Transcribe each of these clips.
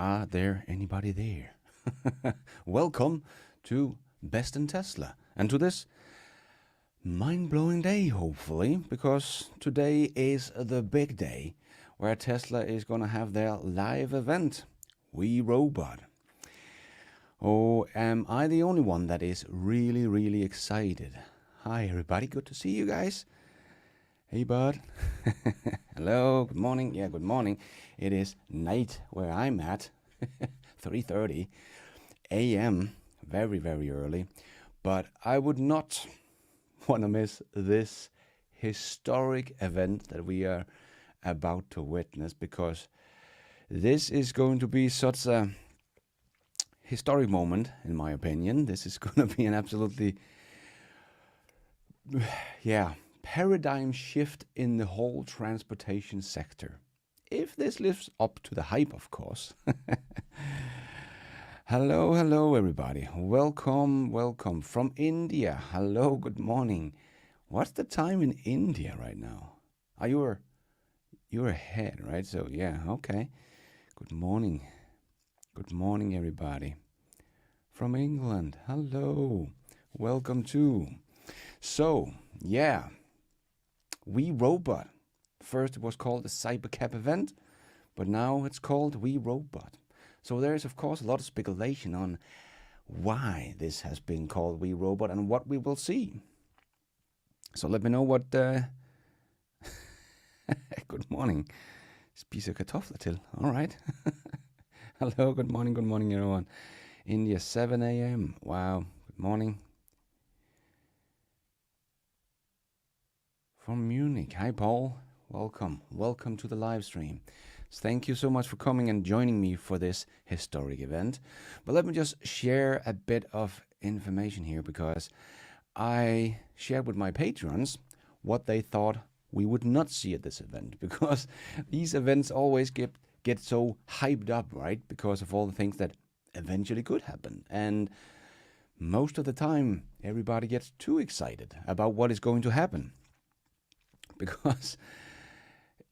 Are there anybody there? Welcome to Best in Tesla and to this mind-blowing day, hopefully, because today is the big day where Tesla is going to have their live event, We Robot. Oh, am I the only one that is really, really excited? Hi, everybody. Good to see you guys. Hey, bud. Hello. Good morning. Yeah, good morning. It is night where I'm at. 3:30 a.m. Very, very early. But I would not want to miss this historic event that we are about to witness, because this is going to be such a historic moment, in my opinion. This is going to be an absolutely, paradigm shift in the whole transportation sector. If this lives up to the hype, of course. Hello, hello, everybody. Welcome, welcome from India. Hello, good morning. What's the time in India right now? You're ahead, right? So yeah, okay. Good morning. Good morning, everybody. From England. Hello. Welcome too. So, yeah. We Robot. First it was called the Cybercab event, but now it's called We Robot. So there is, of course, a lot of speculation on why this has been called We Robot and what we will see. So let me know what... Good morning. Spise kartofler till. All right. Hello, good morning, everyone. India, 7 a.m. Wow, good morning. From Munich. Hi, Paul. Welcome. Welcome to the live stream. Thank you so much for coming and joining me for this historic event. But let me just share a bit of information here, because I shared with my patrons what they thought we would not see at this event, because these events always get so hyped up, right? Because of all the things that eventually could happen. And most of the time, everybody gets too excited about what is going to happen. Because,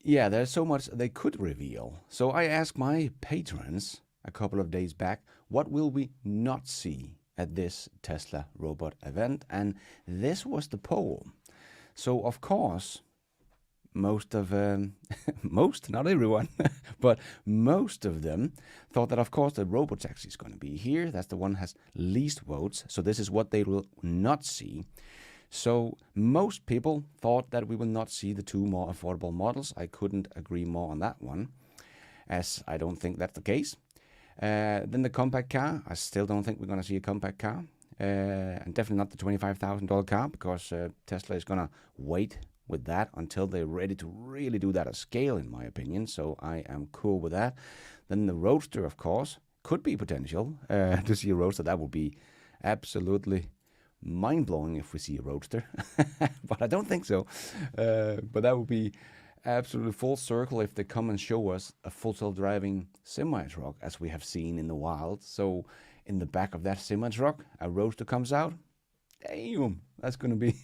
yeah, there's so much they could reveal. So I asked my patrons a couple of days back, what will we not see at this Tesla robot event? And this was the poll. So, of course, most, not everyone, but most of them thought that, of course, the robotaxi is going to be here. That's the one that has least votes. So this is what they will not see. So most people thought that we will not see the two more affordable models. I couldn't agree more on that one, as I don't think that's the case. Then the compact car, I still don't think we're going to see a compact car. And definitely not the $25,000 car, because Tesla is going to wait with that until they're ready to really do that at scale, in my opinion. So I am cool with that. Then the Roadster, of course, could be potential to see a Roadster. That would be absolutely mind-blowing if we see a Roadster. But I don't think so. But that would be absolutely full circle if they come and show us a full self-driving semi-truck, as we have seen in the wild. So in the back of that semi-truck, a Roadster comes out. Damn, that's going to be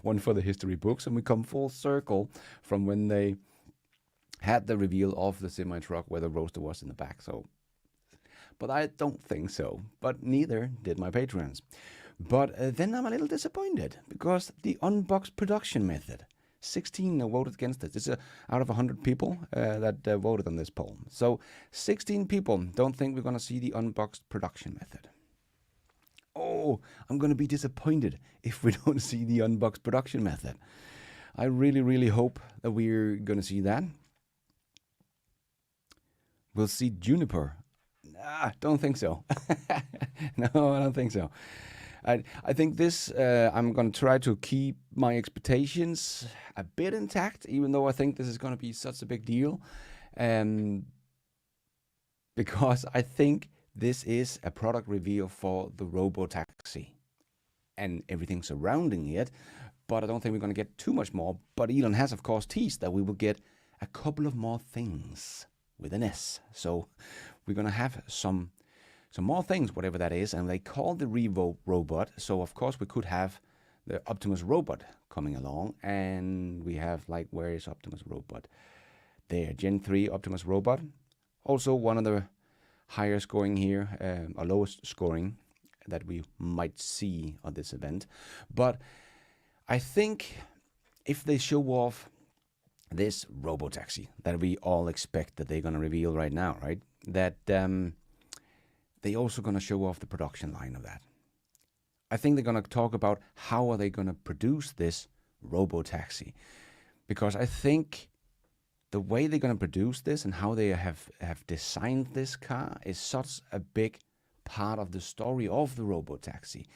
one for the history books. And we come full circle from when they had the reveal of the semi-truck where the Roadster was in the back. So, but I don't think so. But neither did my patrons. But then I'm a little disappointed, because the unboxed production method, 16 voted against it. It's out of 100 people that voted on this poll. So 16 people don't think we're going to see the unboxed production method. Oh, I'm going to be disappointed if we don't see the unboxed production method. I really, really hope that we're going to see that. We'll see Juniper. Nah, don't think so. No, I don't think so. I think this, I'm going to try to keep my expectations a bit intact, even though I think this is going to be such a big deal. Because I think this is a product reveal for the robotaxi and everything surrounding it. But I don't think we're going to get too much more. But Elon has, of course, teased that we will get a couple of more things with an S. So we're going to have some more things, whatever that is, and they call the Revo robot. So of course we could have the Optimus robot coming along, and we have, like, where is Optimus robot? There, Gen 3 Optimus robot. Also one of the higher scoring here, or lowest scoring that we might see on this event. But I think if they show off this robotaxi that we all expect that they're going to reveal right now, right? That they also going to show off the production line of that. I think they're going to talk about how are they going to produce this robotaxi, because I think the way they're going to produce this and how they have designed this car is such a big part of the story of the robotaxi.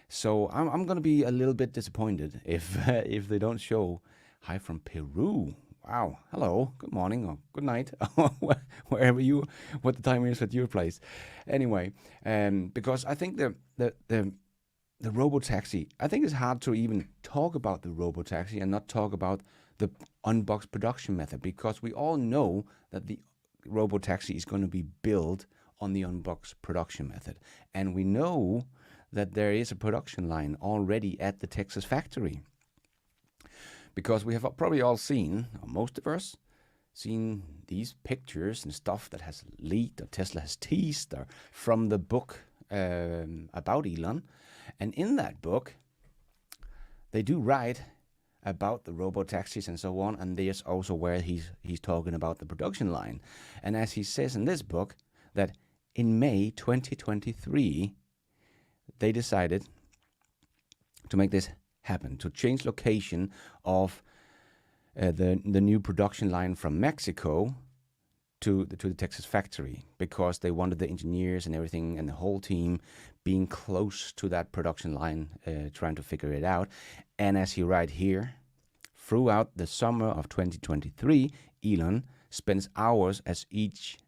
So I'm going to be a little bit disappointed if they don't show. Hi from Peru. Wow. Hello. Good morning or good night, wherever what the time is at your place. Anyway, because I think the robotaxi, I think it's hard to even talk about the robotaxi and not talk about the unboxed production method, because we all know that the robotaxi is going to be built on the unboxed production method. And we know that there is a production line already at the Texas factory. Because we have probably all seen, or most of us, seen these pictures and stuff that has leaked or Tesla has teased or from the book about Elon. And in that book, they do write about the robotaxis and so on. And there's also where he's talking about the production line. And as he says in this book, that in May 2023, they decided to make this happen, to change location of the new production line from Mexico to the Texas factory, because they wanted the engineers and everything and the whole team being close to that production line, trying to figure it out. And as he writes here, throughout the summer of 2023, Elon spends hours as each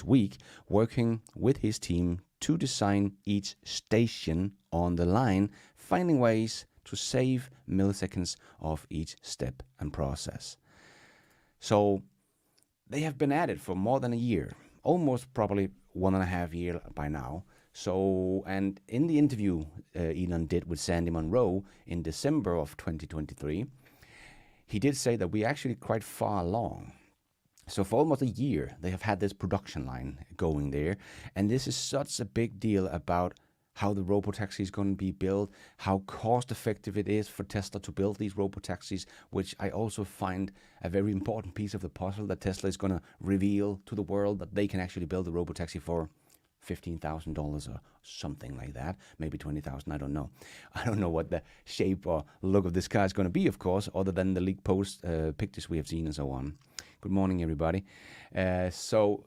week working with his team to design each station on the line, finding ways to save milliseconds of each step and process. So they have been at it for more than a year, almost probably 1.5 years by now. So, and in the interview Elon did with Sandy Monroe in December of 2023, he did say that we're actually quite far along. So for almost a year, they have had this production line going there. And this is such a big deal about how the robotaxi is going to be built, how cost effective it is for Tesla to build these robotaxis, which I also find a very important piece of the puzzle, that Tesla is going to reveal to the world that they can actually build a robotaxi for $15,000 or something like that, maybe 20,000. I don't know. I don't know what the shape or look of this car is going to be, of course, other than the leak post pictures we have seen and so on. Good morning, everybody. So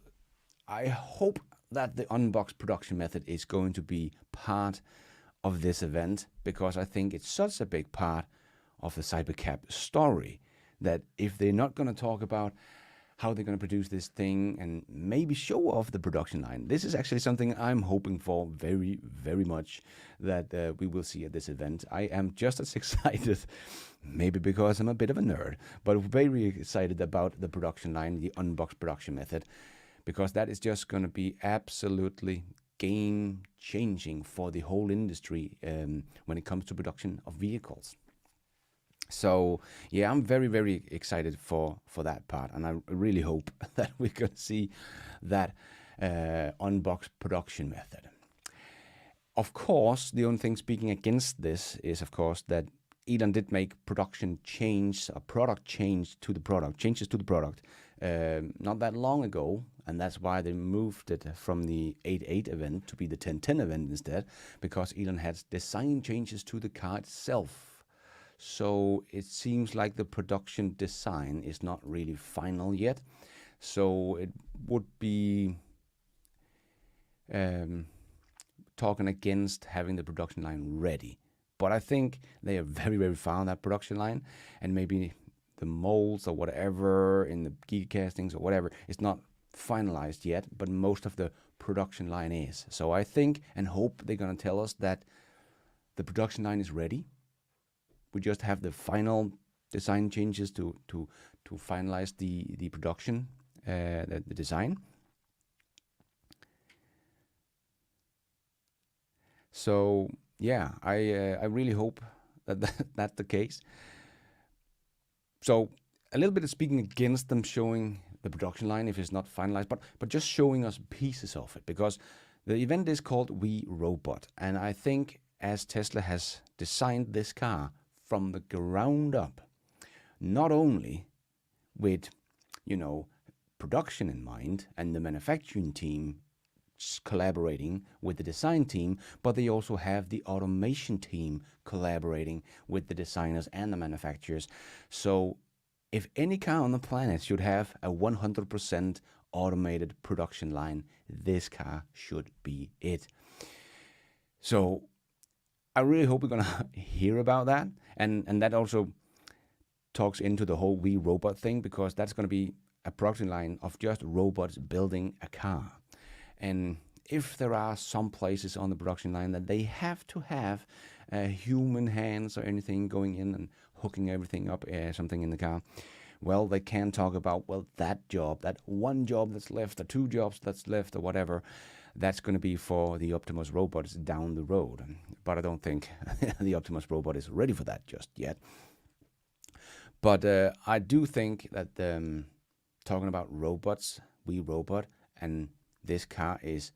I hope that the unboxed production method is going to be part of this event, because I think it's such a big part of the Cybercab story that if they're not going to talk about how they're going to produce this thing and maybe show off the production line, this is actually something I'm hoping for very, very much that we will see at this event. I am just as excited, maybe because I'm a bit of a nerd, but very excited about the production line, the unboxed production method, because that is just going to be absolutely game changing for the whole industry when it comes to production of vehicles. So yeah, I'm very, very excited for that part, and I really hope that we're going to see that unboxed production method. Of course, the only thing speaking against this is, of course, that Elon did make production change, a product change to the product, changes to the product, not that long ago, and that's why they moved it from the 8.8 event to be the 10.10 event instead, because Elon had design changes to the car itself. So it seems like the production design is not really final yet. So it would be talking against having the production line ready. But I think they are very, very far on that production line, and maybe the molds or whatever in the geek castings or whatever is not finalized yet, but most of the production line is. So I think and hope they're going to tell us that the production line is ready. We just have the final design changes to finalize the production, the design. So yeah, I really hope that that's the case. So a little bit of speaking against them showing the production line if it's not finalized, but just showing us pieces of it, because the event is called We Robot, and I think as Tesla has designed this car from the ground up, not only with, production in mind and the manufacturing team collaborating with the design team, but they also have the automation team collaborating with the designers and the manufacturers. So if any car on the planet should have a 100% automated production line, this car should be it. So I really hope we're gonna hear about that, and that also talks into the whole We Robot thing, because that's gonna be a production line of just robots building a car. And if there are some places on the production line that they have to have human hands or anything going in and hooking everything up, something in the car, well, they can talk about, well, that job, that one job that's left, or two jobs that's left, or whatever, that's going to be for the Optimus robots down the road. But I don't think the Optimus robot is ready for that just yet. But I do think that talking about robots, We Robot, and this car is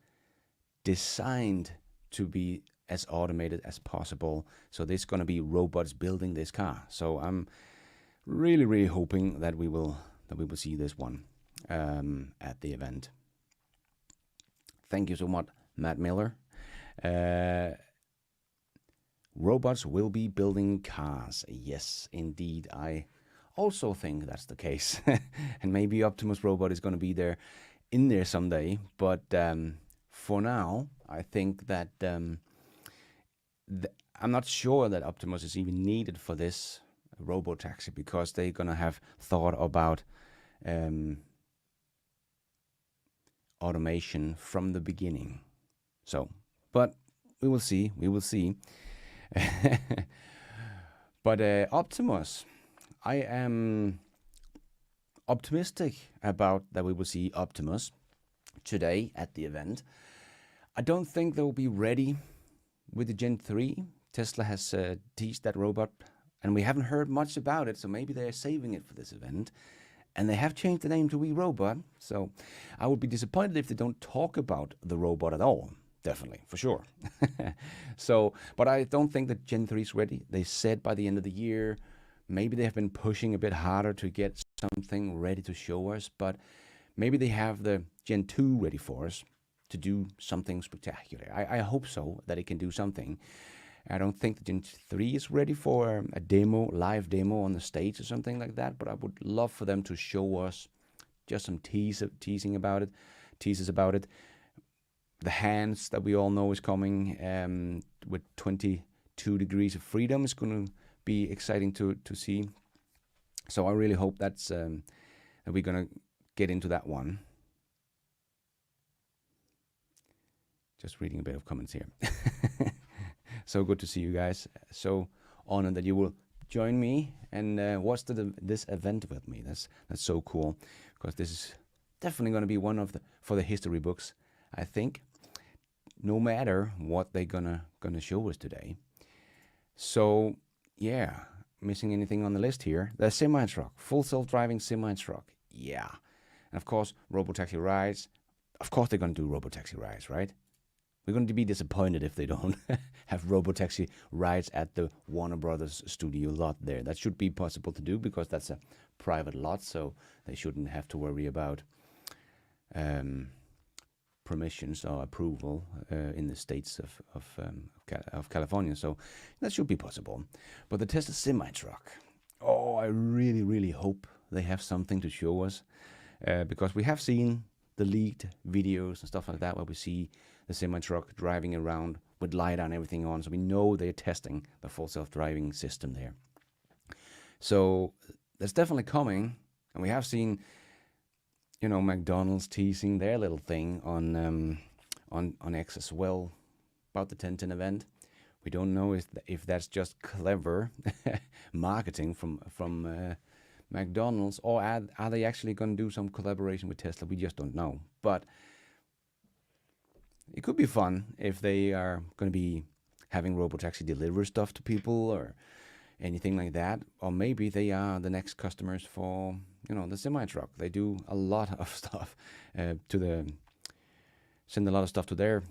designed to be as automated as possible. So there's going to be robots building this car. So I'm really, really hoping that we will see this one at the event. Thank you so much, Matt Miller. Robots will be building cars. Yes, indeed. I also think that's the case. And maybe Optimus Robot is going to be there in there someday. But for now, I think that I'm not sure that Optimus is even needed for this robo-taxi, because they're going to have thought about automation from the beginning. So, but we will see. We will see. But Optimus, I am optimistic about that we will see Optimus today at the event. I don't think they'll be ready with the Gen 3. Tesla has teased that robot, and we haven't heard much about it, so maybe they're saving it for this event. And they have changed the name to We Robot, so I would be disappointed if they don't talk about the robot at all. Definitely, for sure. So, but I don't think that Gen 3 is ready. They said by the end of the year. Maybe they have been pushing a bit harder to get something ready to show us, but maybe they have the Gen 2 ready for us to do something spectacular. I hope so, that it can do something. I don't think the Gen 3 is ready for a demo, live demo on the stage or something like that, but I would love for them to show us just some teasers about it. The hands that we all know is coming with 22 degrees of freedom is going to be exciting to see. So I really hope that we're going to get into that one. Just reading a bit of comments here. So good to see you guys. So honored that you will join me and watch this event with me. That's so cool, because this is definitely going to be one of for the history books, I think, no matter what they're gonna show us today. So yeah, missing anything on the list here? The semi-truck, full self-driving semi-truck. Yeah, and of course robotaxi rides. Of course they're going to do robotaxi rides, right? We're going to be disappointed if they don't have robotaxi rides at the Warner Brothers studio lot there. That should be possible to do, because that's a private lot, so they shouldn't have to worry about permissions or approval in the states of California. So that should be possible. But the Tesla semi-truck, oh, I really, really hope they have something to show us, because we have seen the leaked videos and stuff like that, where we see the semi-truck driving around with LiDAR and everything on, so we know they're testing the full self-driving system there. So that's definitely coming, and we have seen, McDonald's teasing their little thing on X as well about the 1010 event. We don't know if that's just clever marketing from McDonald's, or are they actually going to do some collaboration with Tesla? We just don't know. But it could be fun if they are going to be having robotaxi deliver stuff to people, or anything like that. Or maybe they are the next customers for, the semi truck. They do a lot of stuff send a lot of stuff to their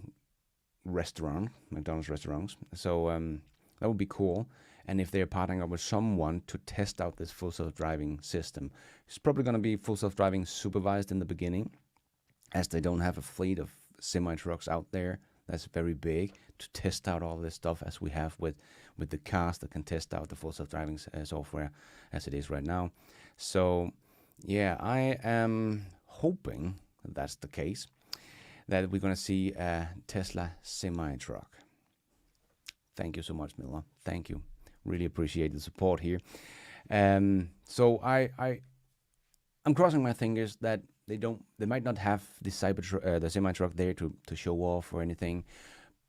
restaurant, McDonald's restaurants. So that would be cool. And if they're partnering up with someone to test out this full self-driving system, it's probably going to be full self-driving supervised in the beginning, as they don't have a fleet of semi trucks out there that's very big to test out all this stuff as we have with the cars that can test out the full self-driving software as it is right now. So yeah, I am hoping that's the case, that we're going to see a Tesla semi truck. Thank you so much, Miller. Thank you. Really appreciate the support here. So I'm crossing my fingers that they might not have the the semi truck there to show off or anything,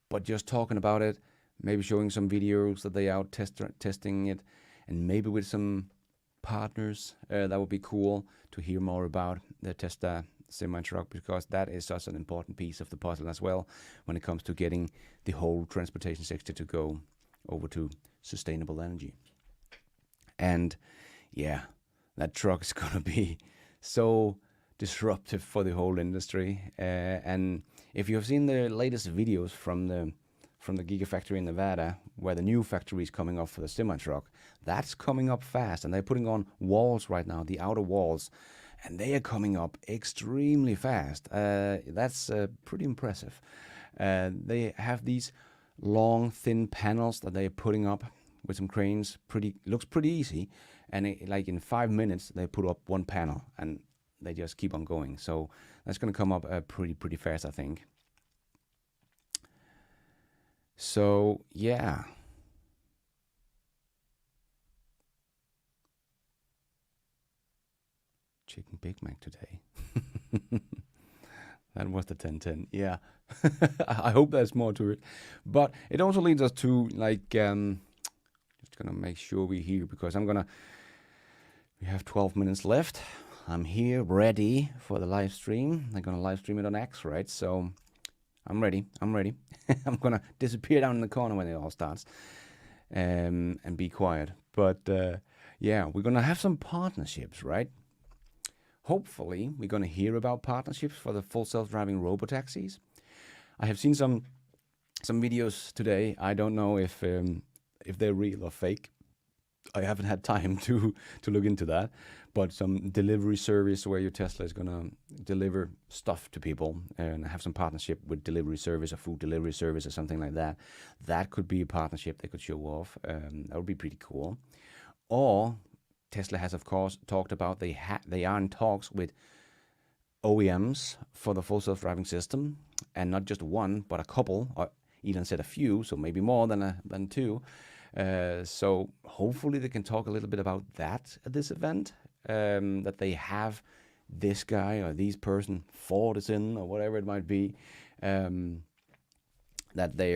but just talking about it, maybe showing some videos that they out testing it, and maybe with some partners, that would be cool to hear more about the Tesla semi truck, because that is such an important piece of the puzzle as well when it comes to getting the whole transportation sector to go over to sustainable energy. And yeah, that truck is gonna be so disruptive for the whole industry. And if you have seen the latest videos from the Gigafactory in Nevada, where the new factory is coming up for the semi truck, that's coming up fast, and they're putting on walls right now, the outer walls, and they are coming up extremely fast. That's pretty impressive. They have these long, thin panels that they are putting up with some cranes. Looks pretty easy, and like in 5 minutes they put up one panel, and they just keep on going. So that's going to come up pretty fast, I think. So yeah. Chicken Big Mac today. That was the 1010. Yeah. I hope there's more to it. But it also leads us to just gonna make sure we're here, because we have 12 minutes left. I'm here ready for the live stream. I'm gonna live stream it on X, right? So I'm ready. I'm gonna disappear down in the corner when it all starts, and be quiet. But yeah, we're gonna have some partnerships, right? Hopefully, we're gonna hear about partnerships for the full self-driving robotaxis. I have seen some videos today. I don't know if they're real or fake. I haven't had time to look into that, but some delivery service where your Tesla is gonna deliver stuff to people and have some partnership with delivery service, or food delivery service, or something like that. That could be a partnership they could show off. That would be pretty cool. Or Tesla has, of course, talked about they are in talks with OEMs for the full self-driving system, and not just one, but a couple, or Elon said a few, so maybe more than two. So hopefully they can talk a little bit about that at this event, that they have this guy or these person, Ford is in, or whatever it might be, that they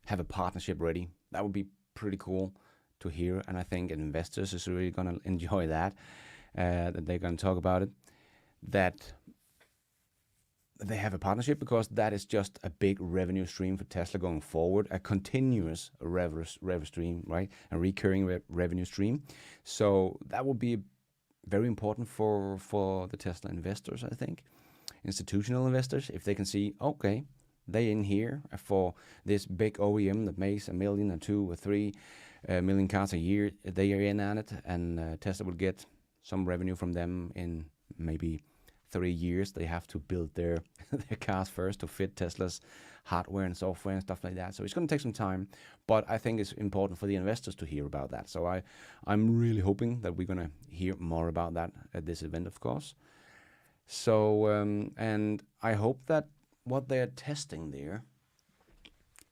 have a partnership ready. That would be pretty cool to hear, and I think investors is really going to enjoy that, that they're going to talk about it, that they have a partnership, because that is just a big revenue stream for Tesla going forward, a continuous revenue stream, right? A recurring revenue stream. So that will be very important for the Tesla investors, I think. Institutional investors, if they can see, okay, they in here for this big OEM that makes 1 million or 2 or 3 million cars a year, they are in on it, and Tesla will get some revenue from them in maybe 3 years. They have to build their cars first to fit Tesla's hardware and software and stuff like that. So it's going to take some time, but I think it's important for the investors to hear about that. So I'm really hoping that we're going to hear more about that at this event, of course. So and I hope that what they're testing there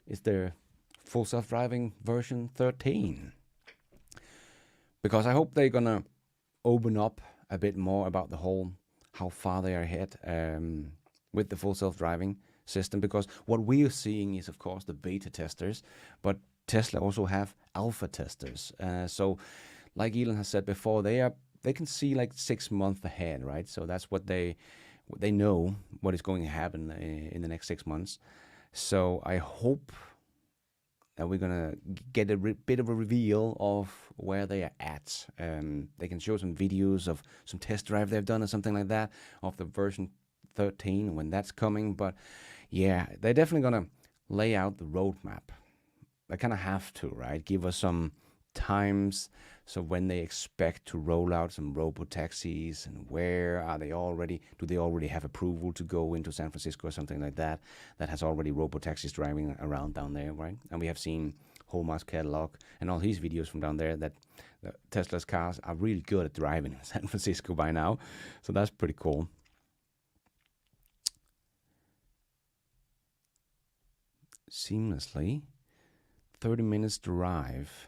is their full self-driving version 13, because I hope they're going to open up a bit more about the whole, how far they are ahead with the full self-driving system, because what we are seeing is, of course, the beta testers, but Tesla also have alpha testers. So like Elon has said before, they can see like 6 months ahead, right? So that's what they know what is going to happen in the next 6 months. So I hope that we're gonna get a bit of a reveal of where they are at. They can show some videos of some test drive they've done or something like that of the version 13 when that's coming. But yeah, they're definitely gonna lay out the roadmap. They kind of have to, right? Give us some times, so when they expect to roll out some robo taxis, and where are they already? Do they already have approval to go into San Francisco or something like that? That has already robo taxis driving around down there, right? And we have seen Hallmark's catalog and all these videos from down there that Tesla's cars are really good at driving in San Francisco by now. So that's pretty cool. Seamlessly, 30 minutes drive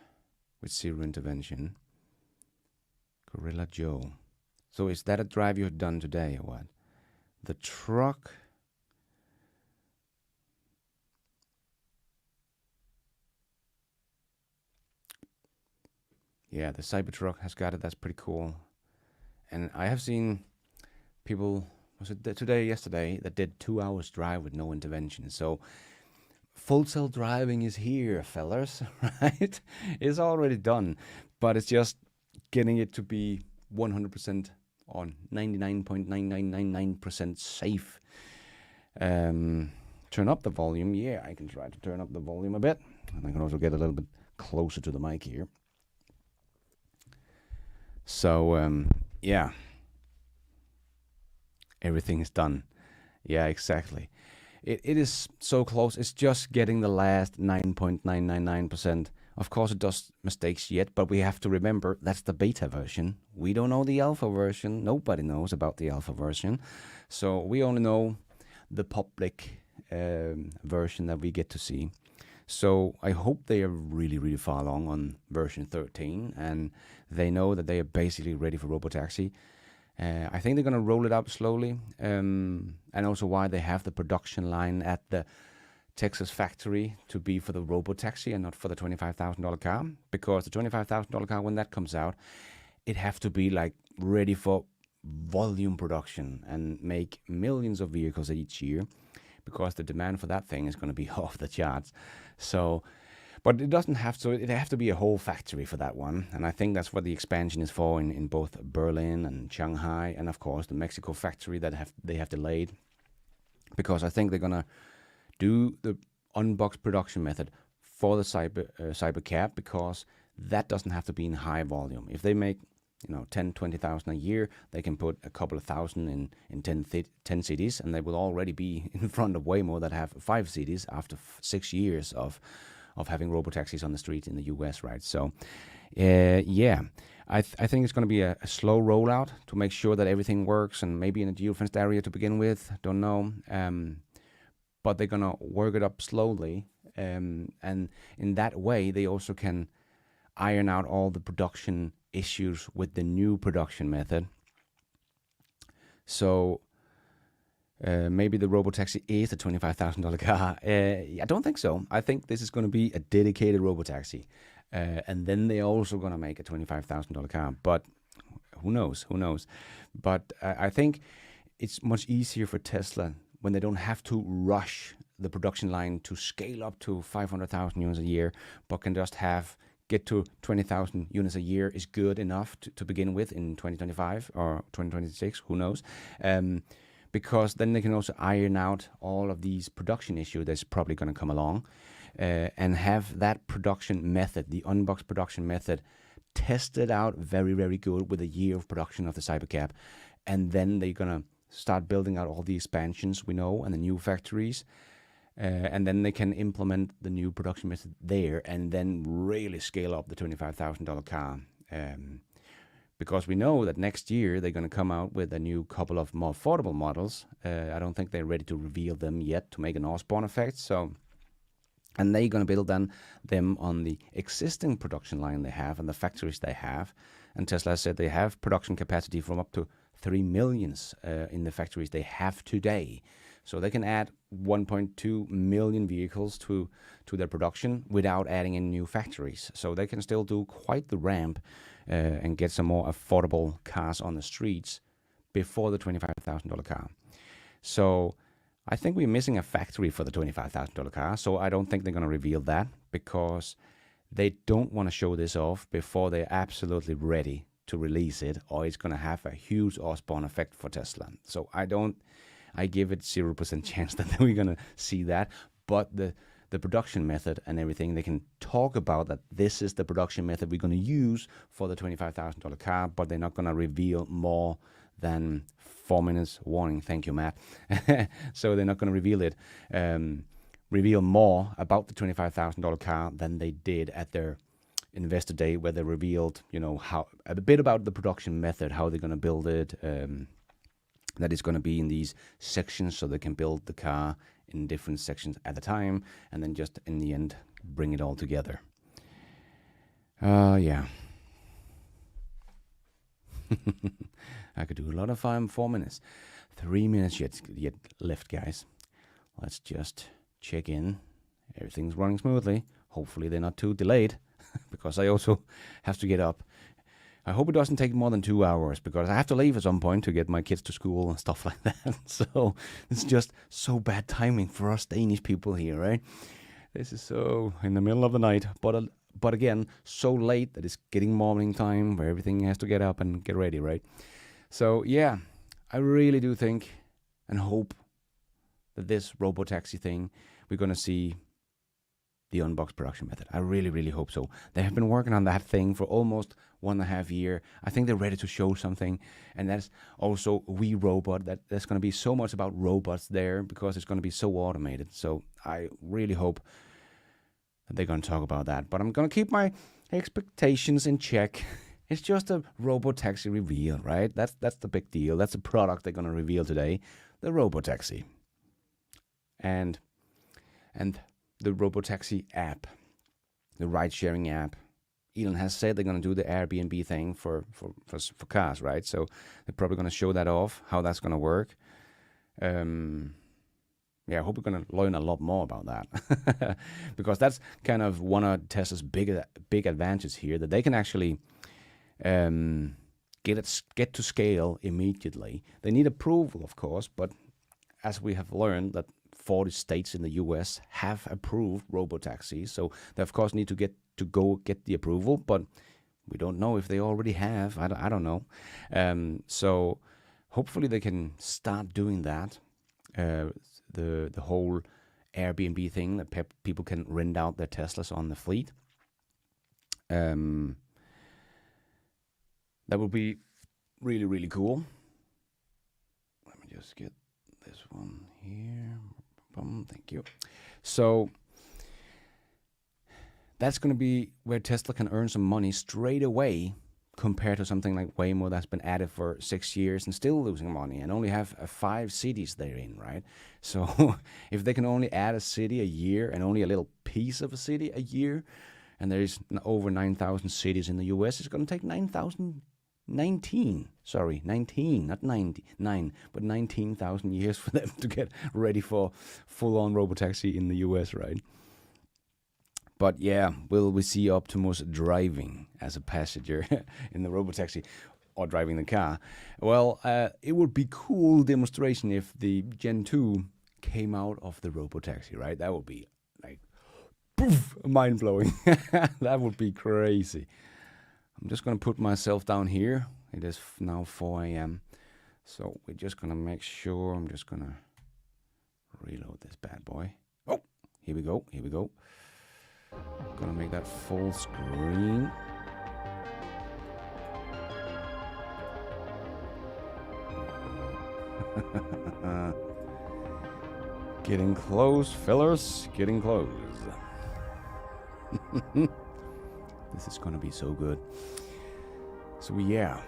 with zero intervention. Gorilla Joe. So is that a drive you have done today or what? The truck. Yeah, the Cybertruck has got it. That's pretty cool. And I have seen people, was it today, yesterday, that did 2 hours drive with no intervention. So full self driving is here, fellas, right? It's already done, but it's just getting it to be 100% on 99.9999% safe. Turn up the volume. Yeah, I can try to turn up the volume a bit. And I can also get a little bit closer to the mic here. So, yeah. Everything is done. Yeah, exactly. It is so close. It's just getting the last 9.999%. Of course, it does mistakes yet, but we have to remember that's the beta version. We don't know the alpha version. Nobody knows about the alpha version. So we only know the public version that we get to see. So I hope they are really, really far along on version 13, and they know that they are basically ready for Robotaxi. I think they're going to roll it out slowly, and also why they have the production line at the Texas factory to be for the Robotaxi and not for the $25,000 car, because the $25,000 car, when that comes out, it have to be like ready for volume production and make millions of vehicles each year, because the demand for that thing is going to be off the charts. So, but it doesn't have to. It have to be a whole factory for that one, and I think that's what the expansion is for in both Berlin and Shanghai, and of course the Mexico factory that they have delayed, because I think they're gonna do the unbox production method for the Cybercab, because that doesn't have to be in high volume. If they make 10,000-20,000 a year, they can put a couple of thousand in 10 cities, and they will already be in front of Waymo that have 5 cities after 6 years of having robotaxis on the street in the US, right? So, yeah, I think it's going to be a slow rollout to make sure that everything works, and maybe in a geo-fenced area to begin with, don't know. But they're going to work it up slowly, and in that way, they also can iron out all the production issues with the new production method. So maybe the Robotaxi is a $25,000 car. I don't think so. I think this is going to be a dedicated Robotaxi. And then they're also going to make a $25,000 car. But who knows? Who knows? But I think it's much easier for Tesla when they don't have to rush the production line to scale up to 500,000 units a year, but can just get to 20,000 units a year is good enough to begin with in 2025 or 2026, who knows? Because then they can also iron out all of these production issues that's probably going to come along, and have that production method, the unbox production method, tested out very, very good with a year of production of the Cybercab. And then they're going to start building out all the expansions we know and the new factories. And then they can implement the new production method there, and then really scale up the $25,000 car. Because we know that next year they're going to come out with a new couple of more affordable models. I don't think they're ready to reveal them yet to make an Osborne effect. So, and they're going to build them on the existing production line they have and the factories they have. And Tesla said they have production capacity from up to 3 million in the factories they have today. So they can add 1.2 million vehicles to their production without adding in new factories. So they can still do quite the ramp and get some more affordable cars on the streets before the $25,000 car. So I think we're missing a factory for the $25,000 car, so I don't think they're going to reveal that because they don't want to show this off before they're absolutely ready to release it, or it's going to have a huge Osborne effect for Tesla. So I give it 0% chance that we're going to see that. But the production method and everything, they can talk about that this is the production method we're going to use for the $25,000 car, but they're not going to reveal more than 4 minutes warning. Thank you, Matt. So they're not going to reveal more about the $25,000 car than they did at their Investor Day, where they revealed, how a bit about the production method, how they're going to build it, that it's going to be in these sections so they can build the car in different sections at a time, and then just in the end bring it all together. Yeah. I could do a lot of 4 minutes. 3 minutes yet left, guys. Let's just check in. Everything's running smoothly. Hopefully they're not too delayed, because I also have to get up. I hope it doesn't take more than 2 hours, because I have to leave at some point to get my kids to school and stuff like that. So it's just so bad timing for us Danish people here, right? This is so in the middle of the night, but again, so late that it's getting morning time where everything has to get up and get ready, right? So yeah, I really do think and hope that this robotaxi thing, we're going to see the unboxed production method. I really, really hope so. They have been working on that thing for almost 1.5 years. I think they're ready to show something. And that's also We Robot. There's going to be so much about robots there because it's going to be so automated. So I really hope that they're going to talk about that. But I'm going to keep my expectations in check. It's just a robotaxi reveal, right? That's the big deal. That's the product they're going to reveal today, the robotaxi. And the robotaxi app, the ride-sharing app. Elon has said they're going to do the Airbnb thing for cars, right? So they're probably going to show that off, how that's going to work. Yeah, I hope we're going to learn a lot more about that. Because that's kind of one of Tesla's big advantages here, that they can actually get to scale immediately. They need approval, of course, but as we have learned, that 40 states in the US have approved robotaxis, so they of course need to get the approval, but we don't know if they already have. I don't know. So hopefully they can start doing that. The whole Airbnb thing, that people can rent out their Teslas on the fleet. That would be really, really cool. Let me just get this one here. Thank you. So that's going to be where Tesla can earn some money straight away, compared to something like Waymo that's been added for 6 years and still losing money and only have 5 cities they're in, right? So if they can only add a city a year and only a little piece of a city a year, and there's over 9,000 cities in the US, it's going to take 19, not 99, but 19,000 years for them to get ready for full-on robotaxi in the US, right? But yeah, will we see Optimus driving as a passenger in the robotaxi or driving the car? Well, it would be cool demonstration if the Gen 2 came out of the robotaxi, right? That would be like, poof, mind-blowing. That would be crazy. I'm just going to put myself down here. It is now 4 a.m. So we're just going to make sure. I'm just going to reload this bad boy. Oh, here we go. Going to make that full screen. Getting close, fellas. Getting close. This is going to be so good. So yeah.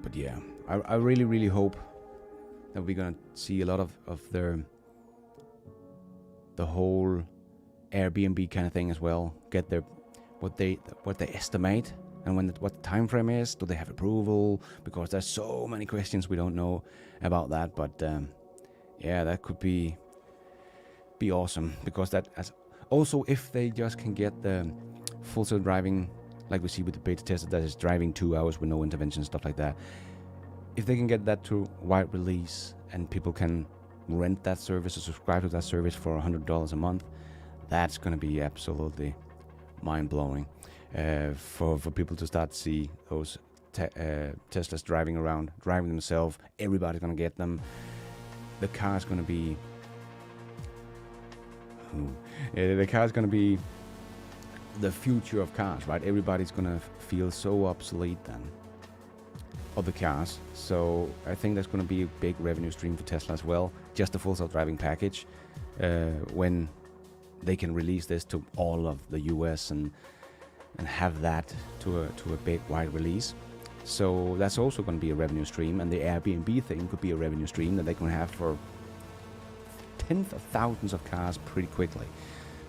But yeah, I really, really hope that we're going to see a lot of the whole Airbnb kind of thing as well. Get what they estimate and what the time frame is. Do they have approval? Because there's so many questions we don't know about that. But yeah, that could be awesome, because that also, if they just can get the full self driving, like we see with the beta tester, that is driving 2 hours with no intervention, stuff like that. if they can get that to wide release and people can rent that service or subscribe to that service for $100 a month, that's going to be absolutely mind-blowing for people to start to see those Teslas driving around, driving themselves. Everybody's going to get them. The car is going to be the future of cars, right? Everybody's going to feel so obsolete then, of the cars. So I think that's going to be a big revenue stream for Tesla as well, just the full self-driving package, when they can release this to all of the US and have that to a big wide release. So that's also going to be a revenue stream, and the Airbnb thing could be a revenue stream that they can have for tens of thousands of cars pretty quickly.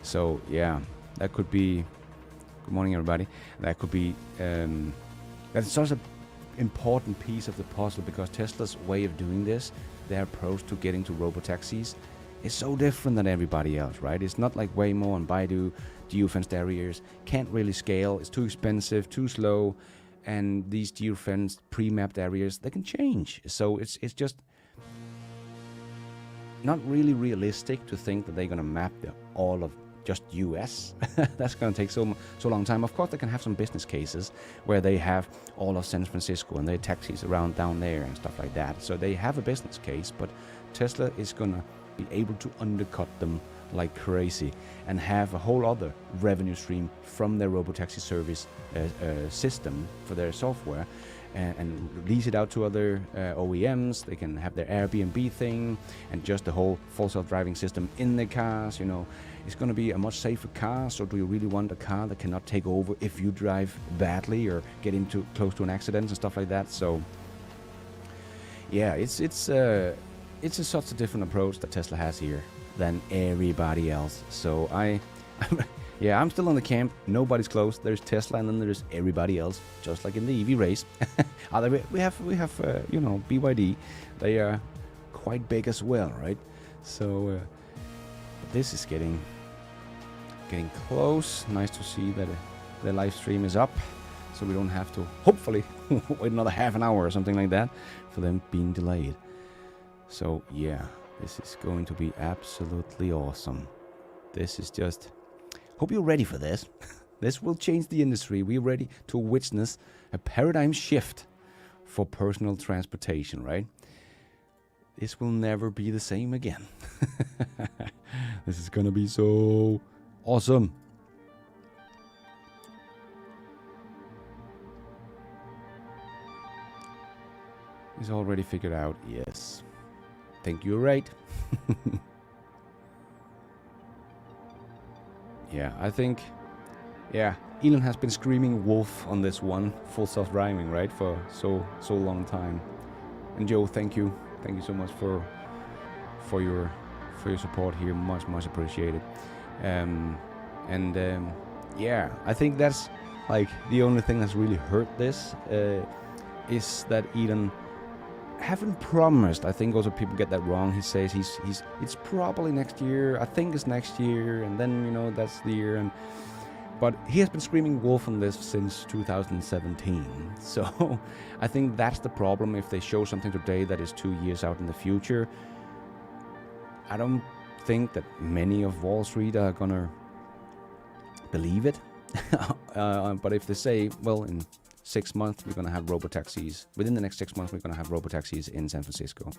So yeah, that could be, good morning everybody, that could be, that's such an important piece of the puzzle, because Tesla's way of doing this, their approach to getting to robotaxis, is so different than everybody else, right? It's not like Waymo and Baidu, geofenced areas, can't really scale, it's too expensive, too slow, and these geofenced pre-mapped areas, they can change. So it's just not really realistic to think that they're going to map all of just US. That's going to take so long time. Of course, they can have some business cases where they have all of San Francisco and their taxis around down there and stuff like that. So they have a business case, but Tesla is going to be able to undercut them like crazy and have a whole other revenue stream from their robotaxi service system for their software, and lease it out to other OEMs. They can have their Airbnb thing and just the whole full self-driving system in the cars. You know, it's going to be a much safer car. So do you really want a car that cannot take over if you drive badly or get into close to an accident and stuff like that? So yeah, it's such a different approach that Tesla has here than everybody else. So I'm still on the camp. Nobody's close. There's Tesla, and then there's everybody else, just like in the EV race. we have BYD. They are quite big as well, right? So this is getting close. Nice to see that the live stream is up, so we don't have to hopefully wait another half an hour or something like that for them being delayed. So yeah, this is going to be absolutely awesome. This is just, hope you're ready for this. This will change the industry. We're ready to witness a paradigm shift for personal transportation, right? This will never be the same again. This is gonna be so awesome. It's already figured out, yes. Think you're right. Yeah, I think, Elon has been screaming wolf on this one, full self-driving, right, for so long time. And Joe, thank you so much for your support here, much appreciated. Yeah, I think that's like the only thing that's really hurt this is that Elon haven't promised. I think also people get that wrong. He says it's probably next year. I think it's next year, and then that's the year. But he has been screaming wolf on this since 2017. So I think that's the problem. If they show something today that is 2 years out in the future, I don't think that many of Wall Street are gonna believe it. But if they say, well, in 6 months we're gonna have robotaxis, within the next 6 months we're gonna have robotaxis in San Francisco,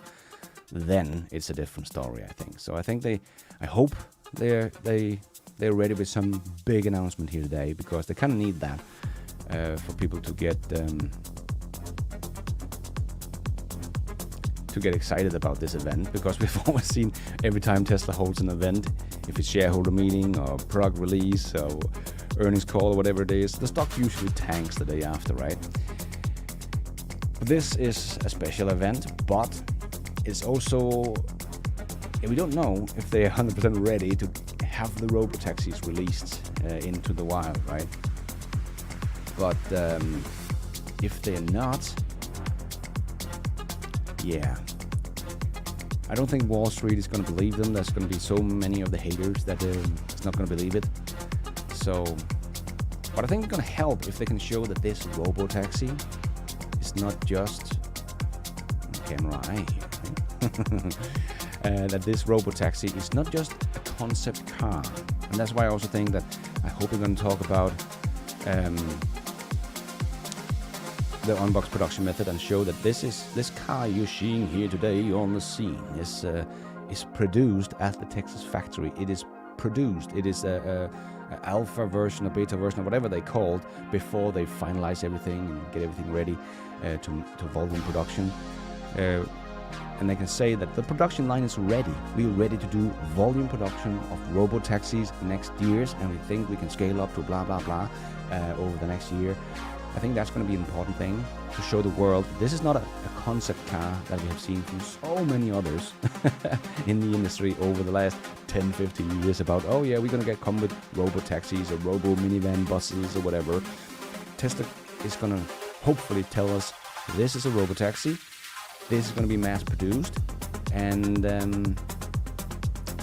then it's a different story, I think. So I hope they're ready with some big announcement here today, because they kind of need that for people to get excited about this event, because we've always seen every time Tesla holds an event, if it's shareholder meeting or product release or earnings call or whatever it is, the stock usually tanks the day after, right? But this is a special event, but it's also, we don't know if they're 100% ready to have the robotaxis released into the wild, right? But if they're not, yeah, I don't think Wall Street is going to believe them. There's going to be so many of the haters that it's not going to believe it. So, but I think it's going to help if they can show that this robotaxi is not just camera eye here, right? That this robotaxi is not just a concept car. And that's why I also think that I hope we're going to talk about the unbox production method and show that this car you're seeing here today on the scene is produced at the Texas factory. It is produced. It is a alpha version, a beta version, or whatever they called before they finalize everything and get everything ready to volume production. And they can say that the production line is ready. We're ready to do volume production of robotaxis next years, and we think we can scale up to blah blah blah over the next year. I think that's going to be an important thing to show the world this is not a concept car that we have seen from so many others in the industry over the last 10, 15 years about, oh yeah, we're going to come with robo-taxis or robo-minivan buses or whatever. Tesla is going to hopefully tell us this is a robo-taxi, this is going to be mass-produced, and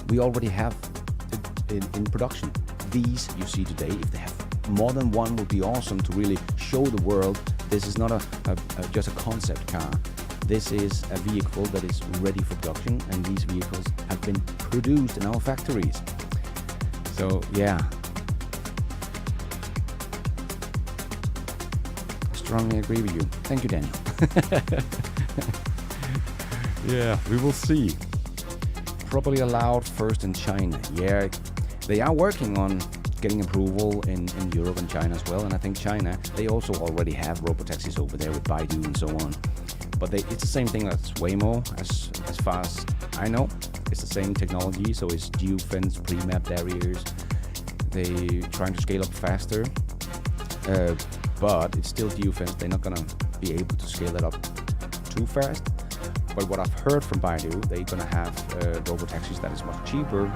we already have it in production. These you see today, if they have more than one, would be awesome to really show the world this is not just a concept car. This is a vehicle that is ready for production, and these vehicles have been produced in our factories. So yeah, I strongly agree with you. Thank you, Daniel. Yeah, we will see. Probably allowed first in China. Yeah, they are working on getting approval in Europe and China as well, and I think China, they also already have robotaxis over there with Baidu and so on. But it's the same thing as Waymo, as far as I know. It's the same technology, so it's geofence, pre-mapped areas. They trying to scale up faster, but it's still geofence. They're not gonna be able to scale it up too fast. But what I've heard from Baidu, they're gonna have robotaxis that is much cheaper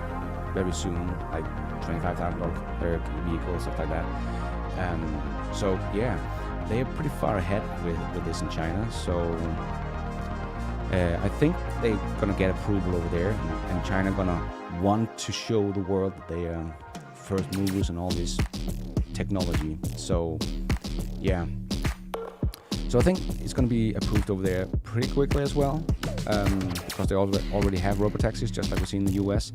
very soon, like $25,000 per vehicle, stuff like that. So yeah, they are pretty far ahead with this in China. So I think they're gonna get approval over there, and China gonna want to show the world that they are first movers in all this technology. So yeah, so I think it's gonna be approved over there pretty quickly as well, because they already have robotaxis, just like we see in the US.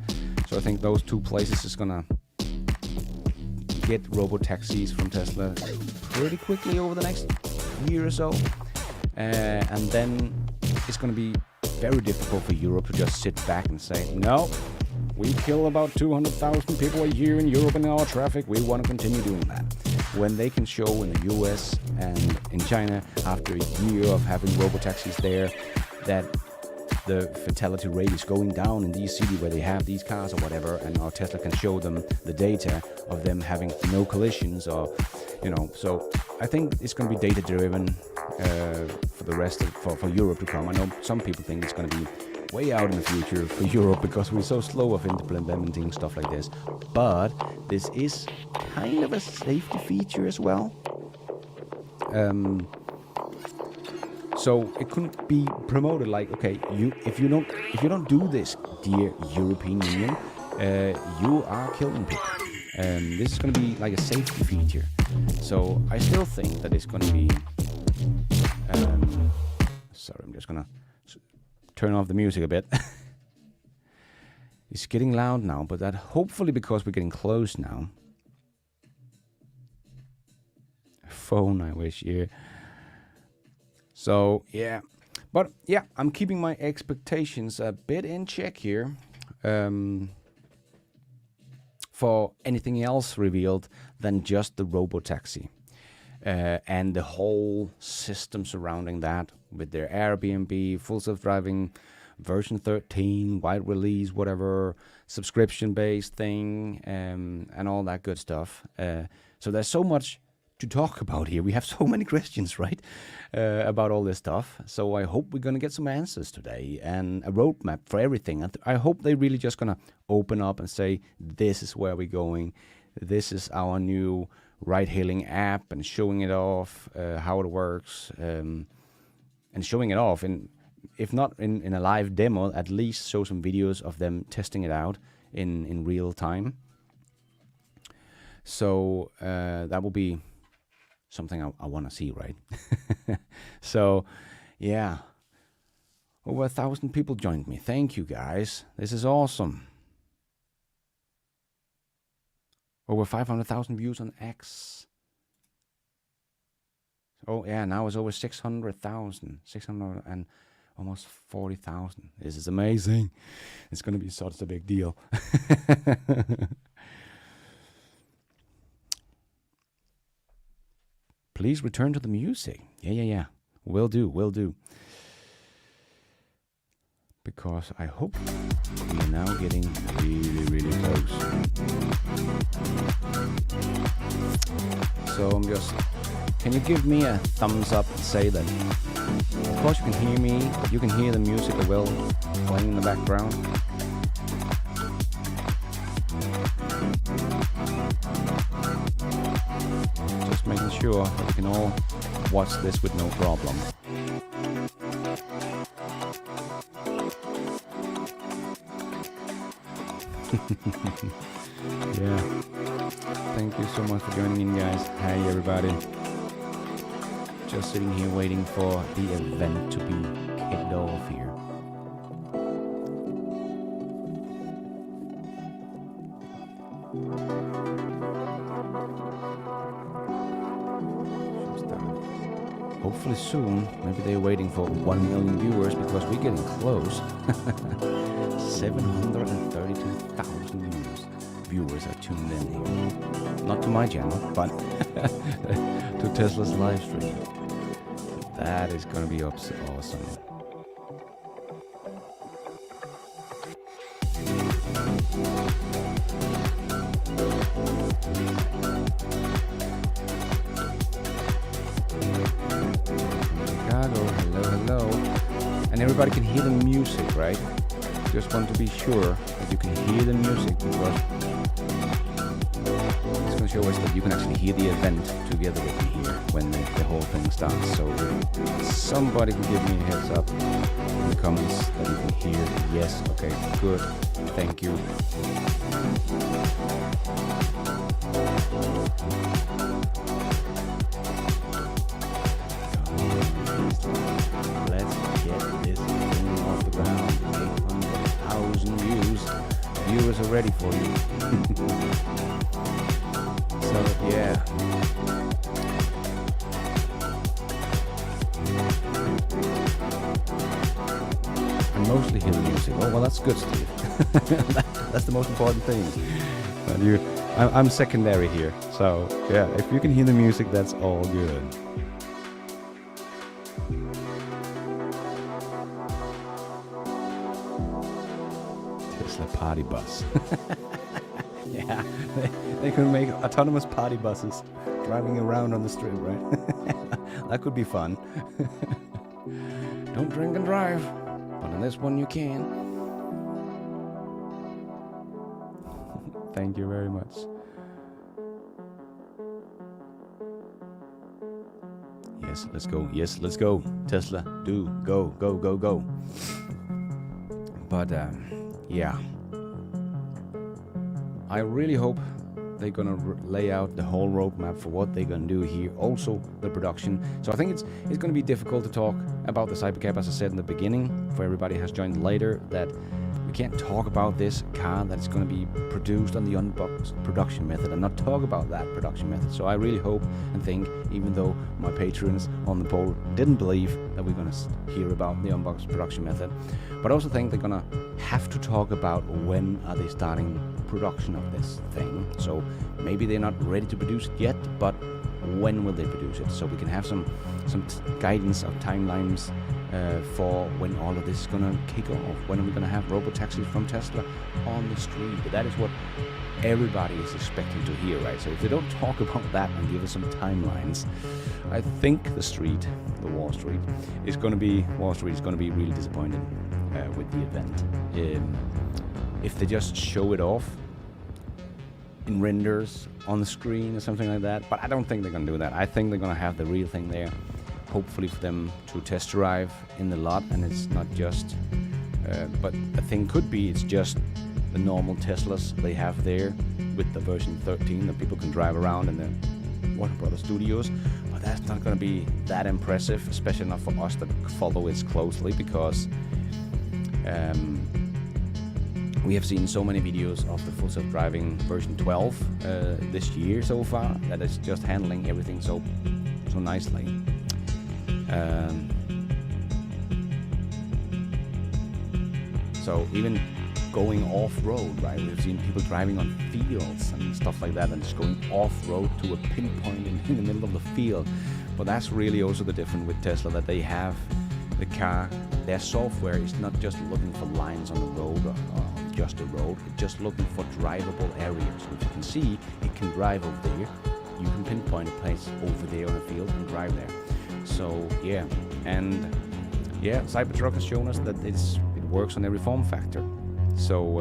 So I think those two places is gonna get robotaxis from Tesla pretty quickly over the next year or so, and then it's going to be very difficult for Europe to just sit back and say, no, we kill about 200,000 people a year in Europe in our traffic, we want to continue doing that. When they can show in the US and in China, after a year of having robotaxis there, that the fatality rate is going down in these cities where they have these cars or whatever, and our Tesla can show them the data of them having no collisions, or so I think it's going to be data driven for the rest of for Europe to come. I know some people think it's going to be way out in the future for Europe because we're so slow of implementing stuff like this, but this is kind of a safety feature as well. So it couldn't be promoted like, okay, if you don't do this, dear European Union, you are killing people. This is going to be like a safety feature. So I still think that it's going to be. Sorry, I'm just gonna turn off the music a bit. It's getting loud now, but that hopefully because we're getting close now. Phone, I wish, yeah. So yeah, but yeah, I'm keeping my expectations a bit in check here for anything else revealed than just the robotaxi and the whole system surrounding that with their Airbnb, full self-driving, version 13, wide release, whatever, subscription-based thing, and all that good stuff. So there's so much to talk about here. We have so many questions, right, about all this stuff. So I hope we're going to get some answers today and a roadmap for everything. I hope they're really just going to open up and say, this is where we're going. This is our new ride-hailing app, and showing it off, how it works, and showing it off. And if not in a live demo, at least show some videos of them testing it out in real time. So that will be something I want to see, right? So, yeah. Over 1,000 people joined me. Thank you, guys. This is awesome. Over 500,000 views on X. Oh, yeah, now it's over 600,000. 600 and almost 40,000. This is amazing. It's going to be such a big deal. Please return to the music. Yeah. Will do. Because I hope we are now getting really close. So I'm just... Can you give me a thumbs up and say that, of course you can hear me, but you can hear the music as well playing in the background. Just making sure that we can all watch this with no problem. Yeah. Thank you so much for joining in, guys. Hi, everybody. Just sitting here waiting for the event to be kicked off here. Hopefully soon. Maybe they're waiting for 1 million viewers because we're getting close. 732,000 viewers are tuned in here. Not to my channel, but to Tesla's live stream. That is going to be awesome. Chicago, hello. And everybody can hear the music, right? Just want to be sure that you can hear the music because it's going to show us that you can actually hear the event together with me here when the whole thing starts. So if somebody can give me a heads up in the comments that you can hear, yes, okay, good, thank you. Let's get this thing off the ground. 800,000 views. Viewers are ready for you. So yeah. I mostly hear the music. Oh well, that's good, Steve. That's the most important thing. But I'm secondary here. So yeah, if you can hear the music, that's all good. Tesla party bus. Yeah, they can make autonomous party buses driving around on the street, right? That could be fun. Don't drink and drive, but in this one you can. Thank you very much. Yes, let's go. Yes, let's go. Tesla, do go. But yeah, I really hope they're gonna lay out the whole roadmap for what they're gonna do here. Also the production. So I think it's gonna be difficult to talk about the Cybercab, as I said in the beginning. For everybody who has joined later, that we can't talk about this car that's gonna be produced on the unboxed production method and not talk about that production method. So I really hope and think, even though my patrons on the poll didn't believe that we're gonna hear about the unboxed production method, but I also think they're gonna have to talk about when are they starting production of this thing. So maybe they're not ready to produce it yet, but when will they produce it? So we can have some guidance of timelines for when all of this is gonna kick off. When are we gonna have robotaxis from Tesla on the street? That is what everybody is expecting to hear, right? So if they don't talk about that and give us some timelines, I think the Wall Street is gonna be really disappointed with the event. If they just show it off in renders on the screen or something like that, but I don't think they're gonna do that. I think they're gonna have the real thing there, hopefully for them to test drive in the lot, and it's not just but the thing could be it's just the normal Teslas they have there with the version 13 that people can drive around, and then Warner Brothers Studios, but that's not going to be that impressive, especially not for us that follow it closely, because we have seen so many videos of the Full Self-Driving version 12 this year so far, that it's just handling everything so nicely. So even going off-road, right? We've seen people driving on fields and stuff like that, and just going off-road to a pinpoint in the middle of the field. But that's really also the difference with Tesla, that they have the car, their software is not just looking for lines on the road or just a road, it's just looking for drivable areas. So if you can see, it can drive over there, you can pinpoint a place over there on a field and drive there. So yeah, and yeah, Cybertruck has shown us that it works on every form factor. So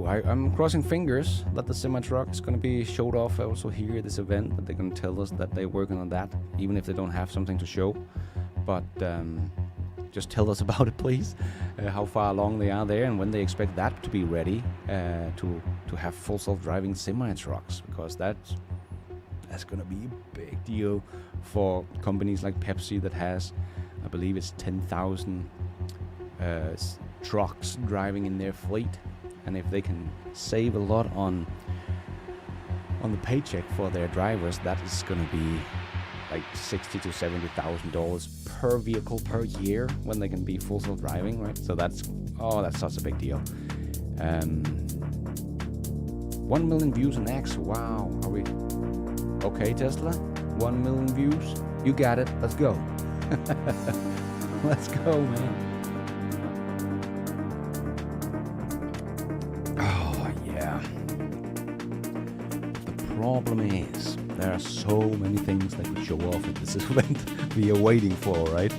I'm crossing fingers that the semi-truck is going to be showed off also here at this event, that they're going to tell us that they're working on that, even if they don't have something to show. But just tell us about it, please, how far along they are there and when they expect that to be ready to have full self-driving semi-trucks, because that's going to be a big deal for companies like Pepsi that has, I believe it's 10,000 trucks driving in their fleet. And if they can save a lot on the paycheck for their drivers, that is going to be like $60,000 to $70,000 per vehicle per year when they can be full self-driving, right? So that's such a big deal. 1 million views on X. Wow, are we okay, Tesla? 1 million views. You got it. Let's go. Let's go, man. Problem is, there are so many things they could show off at this event we are waiting for, right?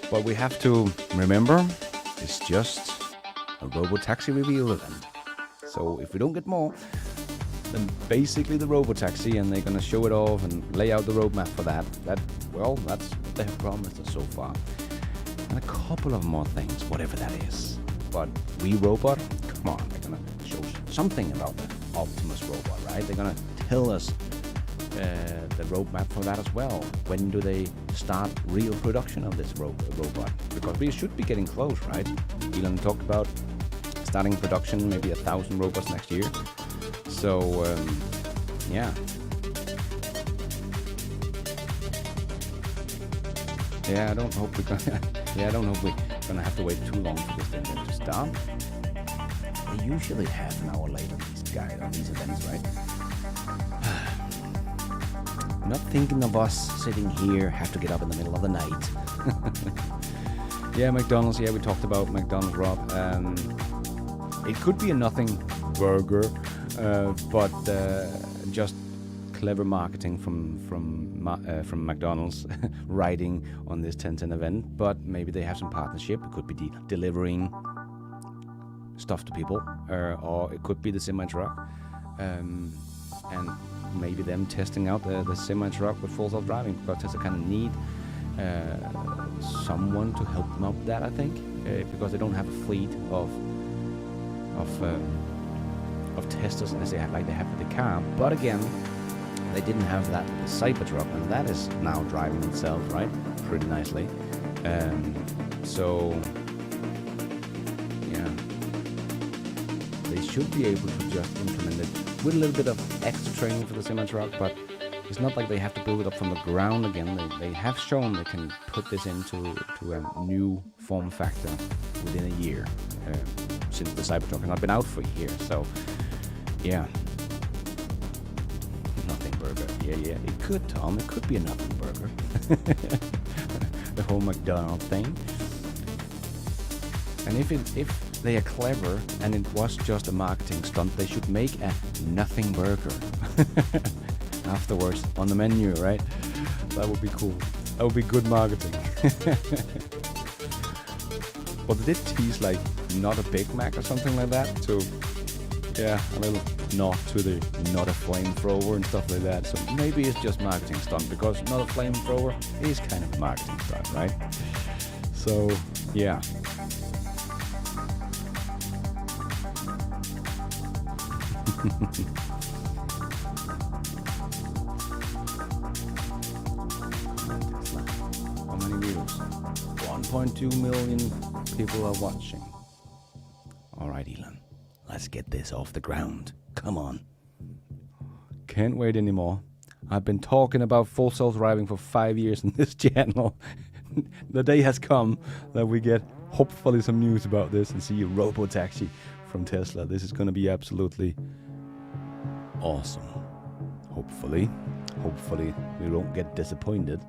But we have to remember, it's just a robotaxi reveal event. So if we don't get more, then basically the robotaxi, and they're gonna show it off and lay out the roadmap for that. That's what they have promised us so far. And a couple of more things, whatever that is. But WeRobot, come on, they're gonna show something about the Optimus robot, right? They're gonna tell us the roadmap for that as well. When do they start real production of this robot? Because we should be getting close, right? Elon talked about starting production, maybe 1,000 robots next year. So yeah. I don't hope we're gonna have to wait too long for this thing to start. They usually half an hour later, these guys on these events, right? Not thinking of us sitting here, have to get up in the middle of the night. Yeah, McDonald's. Yeah, we talked about McDonald's, Rob. It could be a nothing burger, but just clever marketing from McDonald's riding on this 10/10 event. But maybe they have some partnership. It could be delivering stuff to people, or it could be the semi-truck, and maybe them testing out the semi-truck with full self-driving, because Tesla kind of need someone to help them out with that, I think, because they don't have a fleet of testers as they have with the car. But again, they didn't have that with the Cybertruck, and that is now driving itself, right, pretty nicely. So yeah, they should be able to just implement it with a little bit of extra training for the semi-truck, but it's not like they have to build it up from the ground again. They have shown they can put this into a new form factor within a year, since the Cybertruck has not been out for a year. So yeah, nothing burger. Yeah, it could, Tom. It could be a nothing burger. The whole McDonald's thing. And if they are clever and it was just a marketing stunt, they should make a nothing burger afterwards on the menu, right? That would be cool. That would be good marketing. But they did tease like not a Big Mac or something like that. So yeah, a little nod to the not a flamethrower and stuff like that. So maybe it's just marketing stunt, because not a flamethrower is kind of a marketing stunt, right? So yeah. 1.2 million people are watching. All right, Elon, let's get this off the ground. Come on. Can't wait anymore. I've been talking about full self-driving for 5 years on this channel. The day has come that we get hopefully some news about this and see a robo-taxi from Tesla. This is going to be absolutely awesome. Hopefully we won't get disappointed.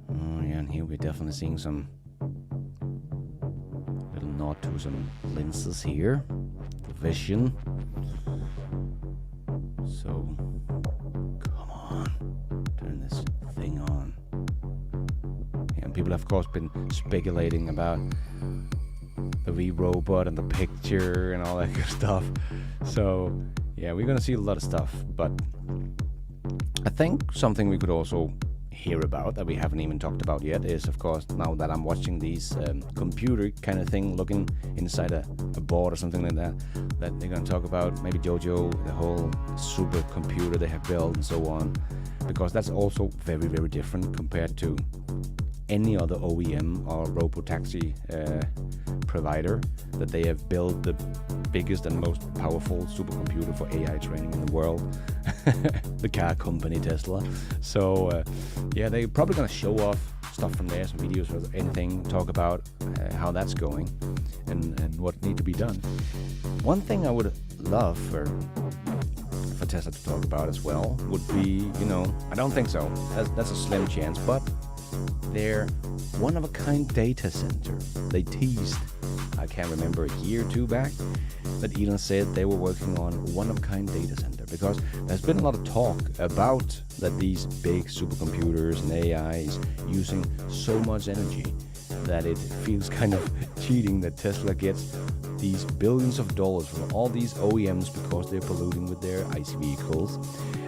Oh yeah, and here we're definitely seeing some little nod to some lenses here. The vision. So, come on, turn this thing on. Yeah, and people have, of course, been speculating about the V-Robot and the picture and all that good stuff. So, yeah, we're gonna see a lot of stuff. But I think something we could also hear about that we haven't even talked about yet is, of course, now that I'm watching these computer kind of thing, looking inside a board or something like that, that they're going to talk about maybe Jojo, the whole supercomputer they have built and so on, because that's also very, very different compared to any other OEM or robotaxi provider that they have built the biggest and most powerful supercomputer for AI training in the world, the car company Tesla. So yeah, they're probably going to show off stuff from there, some videos or anything, talk about how that's going and what need to be done. One thing I would love for Tesla to talk about as well would be, I don't think so, that's a slim chance, but their one-of-a-kind data center. They teased, I can't remember, a year or two back, that Elon said they were working on one-of-a-kind data center, because there's been a lot of talk about that these big supercomputers and AI is using so much energy that it feels kind of cheating that Tesla gets these billions of dollars from all these OEMs because they're polluting with their ICE vehicles,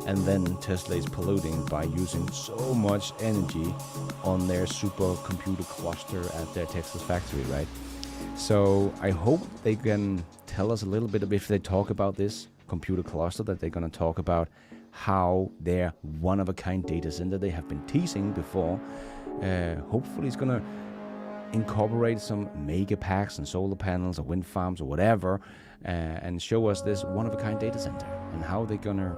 and then Tesla is polluting by using so much energy on their supercomputer cluster at their Texas factory, right? So I hope they can tell us a little bit if they talk about this computer cluster, that they're going to talk about how their one-of-a-kind data center they have been teasing before, hopefully it's going to incorporate some mega packs and solar panels or wind farms or whatever, and show us this one-of-a-kind data center and how they're going to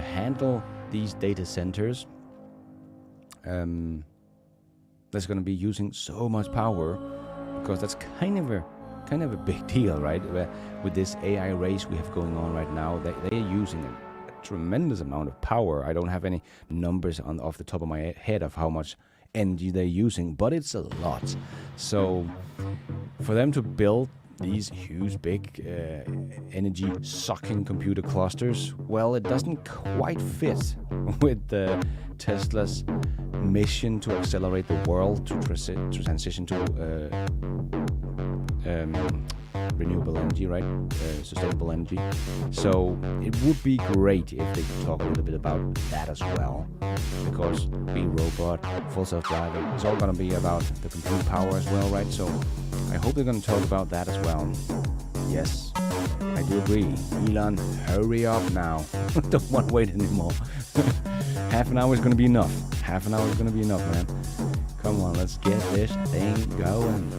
handle these data centers that's going to be using so much power, because that's kind of a big deal, right? With this AI race we have going on right now, they are using a tremendous amount of power. I don't have any numbers off the top of my head of how much energy they're using, but it's a lot. So for them to build these huge, big energy sucking computer clusters, well, it doesn't quite fit with Tesla's mission to accelerate the world to transition to renewable energy, right? Sustainable energy. So it would be great if they could talk a little bit about that as well, because V-Robot, full self-driving, it's all going to be about the compute power as well, right? So I hope they're going to talk about that as well. Yes, I do agree. Elon, hurry up now. Don't want to wait anymore. Half an hour is going to be enough. Half an hour is going to be enough, man. Come on, let's get this thing going.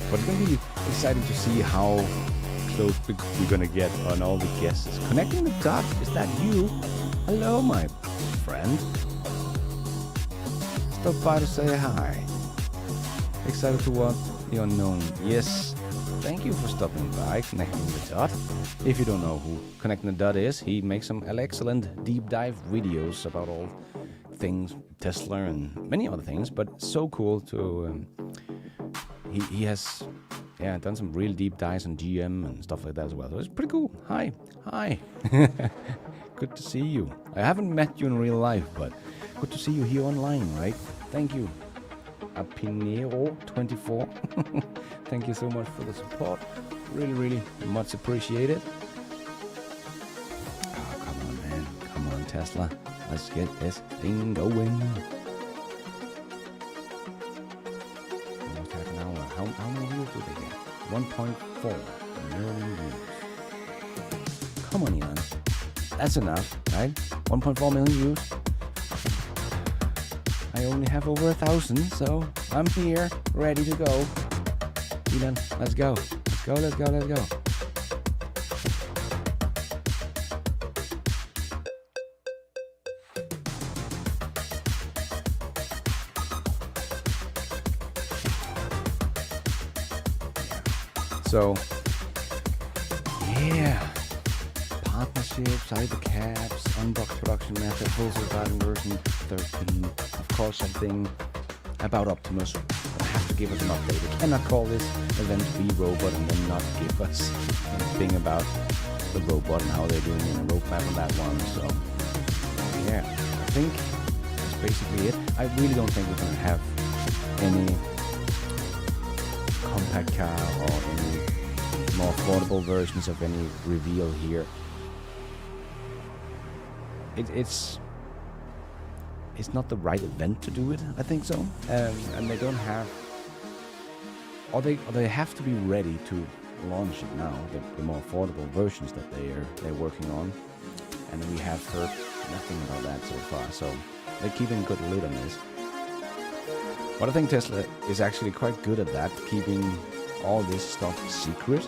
But it's going to be exciting to see how close we're going to get on all the guests. Connecting the dots, is that you? Hello, my friend. Stop by to say hi. Excited to walk the unknown. Yes, thank you for stopping by, Connecting the Dot. If you don't know who Connecting the Dot is, he makes some excellent deep dive videos about all things Tesla and many other things, but so cool to... He has done some real deep dives on GM and stuff like that as well. So it's pretty cool. Hi. Good to see you. I haven't met you in real life, but good to see you here online, right? Thank you. Apinero24. Thank you so much for the support. Really, really much appreciated. Oh, come on, man. Come on, Tesla. Let's get this thing going. How many views do they get? 1.4 million views. Come on, Elon. That's enough, right? 1.4 million views. I I only have over 1,000, so I'm here, ready to go. Elon, let's go. Let's go, let's go, let's go. So, yeah, partnerships, cybercaps, unbox production method, full surviving version 13. Of course, something about Optimus. I have to give us an update. I cannot call this event B-Robot and then not give us anything about the robot and how they're doing in a roadmap on that one. So, yeah, I think that's basically it. I really don't think we're going to have any compact car or any more affordable versions of any reveal here. It's not the right event to do it, I think so, and they don't have, or they have to be ready to launch it now, the more affordable versions that they're working on, and we have heard nothing about that so far, so they're keeping a good lid on this. But I think Tesla is actually quite good at that, keeping all this stuff secret.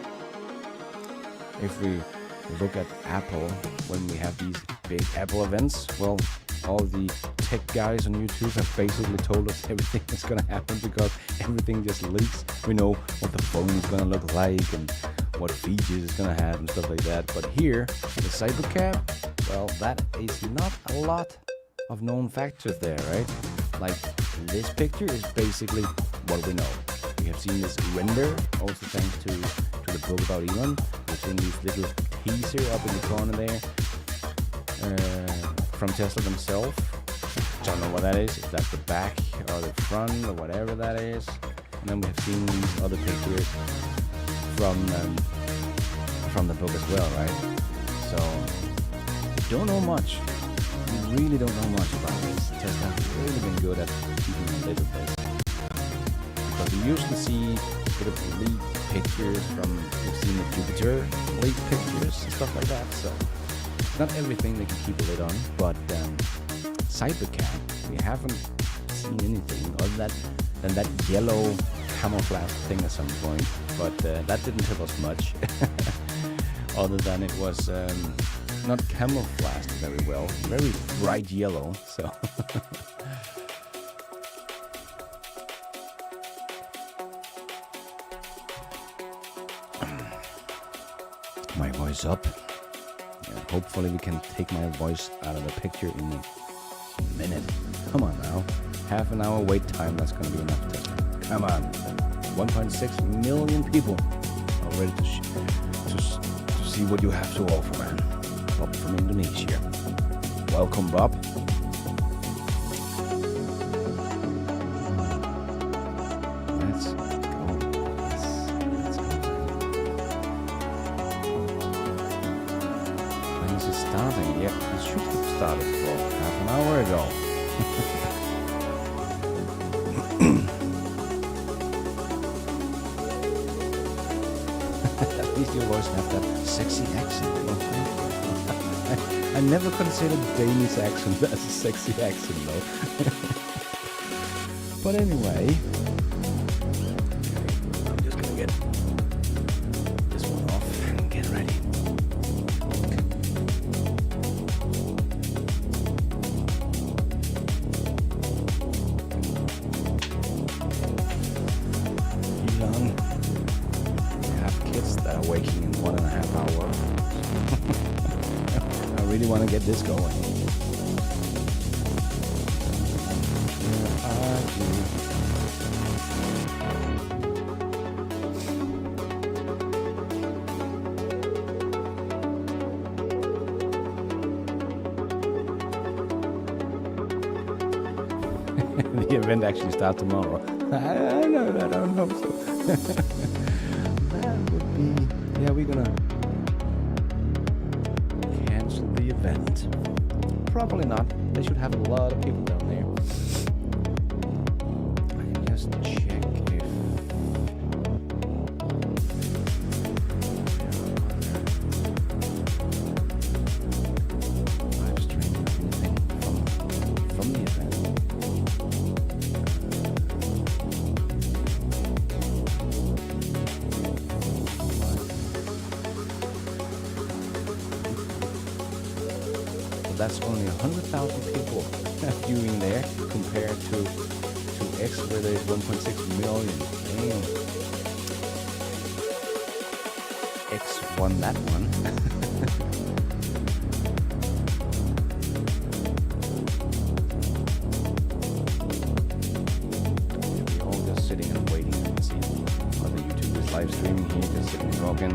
If we look at Apple, when we have these big Apple events, well, all the tech guys on YouTube have basically told us everything that's going to happen because everything just leaks. We know what the phone is going to look like and what features it's going to have and stuff like that. But here, the Cybercab, well, that is not a lot of known factors there, right? Like, this picture is basically what we know. We have seen this render, also thanks to the book about Elon. We've seen this little teaser up in the corner there from Tesla themselves. Don't know what that is, if that's the back or the front or whatever that is. And then we have seen these other pictures from the book as well, right? So, we don't know much. We really don't know much about this. Tesla has really been good at keeping a lid of this. Because we usually see sort of leak pictures we've seen the Jupiter leak pictures and stuff like that, so not everything they can keep a lid on, but Cybercab, we haven't seen anything other than that yellow camouflage thing at some point, but that didn't tell us much, other than it was not camouflaged very well, very bright yellow, so... My voice up. Yeah, hopefully we can take my voice out of the picture in a minute. Come on now. Half an hour wait time, that's going to be enough to... Come on. 1.6 million people are ready to see what you have to offer, man. Bob from Indonesia. Welcome, Bob. Let's go. Let's go. When is it starting? Yep, it should have started for half an hour ago. At least your voice have that sexy accent. I never considered Danish accent as a sexy accent though. But anyway, I'm just gonna get this one off and get ready. Elon, we have kids that are waking in 1.5 hours. I really want to get this going. The event actually starts tomorrow. I know that, I don't hope so. That would be... Yeah, we're gonna cancel the event. Probably not. They should have a lot of people down there. I can just check if... live stream anything from the event. that's only 100,000 people viewing there compared to X where there's 1.6 million. Damn. X won that one. We're all just sitting and waiting and see other YouTubers live streaming here, just sitting and talking.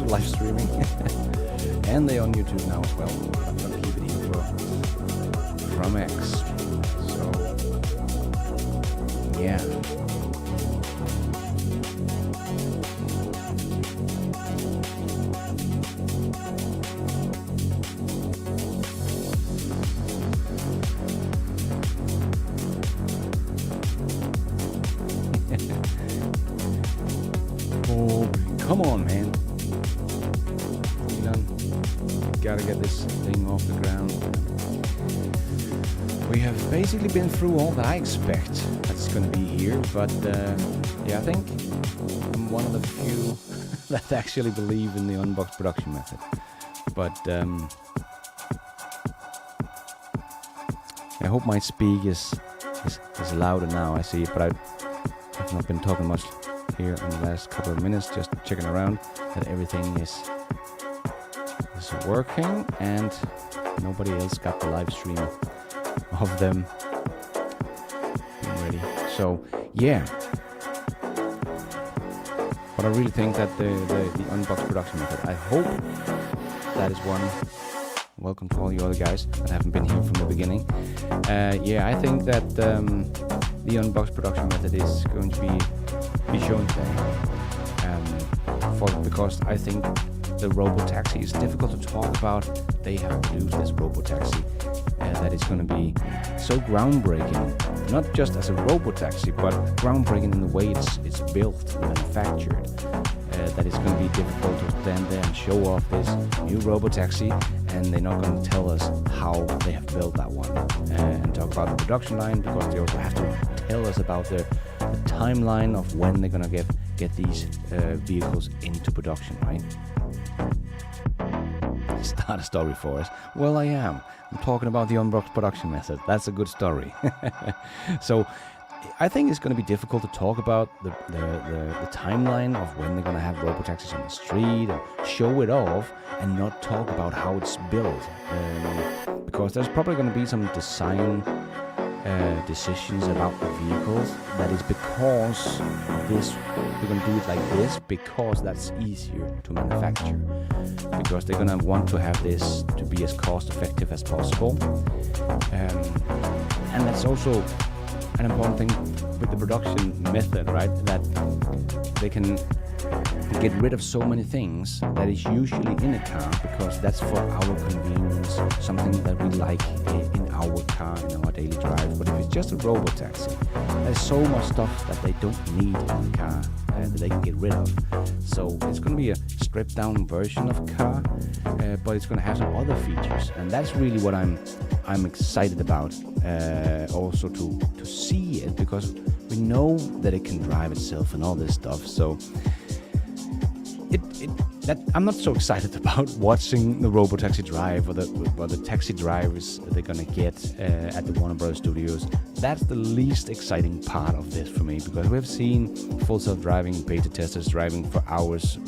Live streaming and they're on YouTube now as well. I'm gonna keep it here from X. So yeah. Oh, come on, man. Gotta get this thing off the ground. We have basically been through all that I expect that's going to be here, but yeah, I think I'm one of the few that actually believe in the unbox production method. But I hope my speak is louder now. I see it, but I've not been talking much here in the last couple of minutes, just checking around that everything is working and nobody else got the live stream of them being ready. So yeah, but I really think that the unbox production method, I hope that is one. Welcome to all you other guys that haven't been here from the beginning. Yeah, I think that the unbox production method is going to be shown today, because I think the robotaxi is difficult to talk about. They have produced this robotaxi that is going to be so groundbreaking, not just as a robotaxi, but groundbreaking in the way it's built and manufactured. That it's going to be difficult to stand there and show off this new robotaxi, and they're not going to tell us how they have built that one and talk about the production line, because they also have to tell us about the timeline of when they're going to get these vehicles into production, right? Start a story for us. Well, I am. I'm talking about the unbox production method. That's a good story. So I think it's going to be difficult to talk about the timeline of when they're going to have robotaxis on the street and show it off and not talk about how it's built, because there's probably going to be some design decisions about the vehicles. That is because we're going to do it like this because that's easier to manufacture, because they're going to want to have this to be as cost effective as possible, and that's also an important thing with the production method, right? That they can get rid of so many things that is usually in a car, because that's for our convenience, something that we like in our car, in our daily drive. But if it's just a robotaxi, there's so much stuff that they don't need in the car that they can get rid of. So it's going to be a stripped down version of a car, but it's going to have some other features, and that's really what I'm excited about, also to see it, because we know that it can drive itself and all this stuff. So I'm not so excited about watching the robotaxi drive or the taxi drivers they're gonna get at the Warner Bros. Studios. That's the least exciting part of this for me, because we've seen full self-driving beta testers driving for hours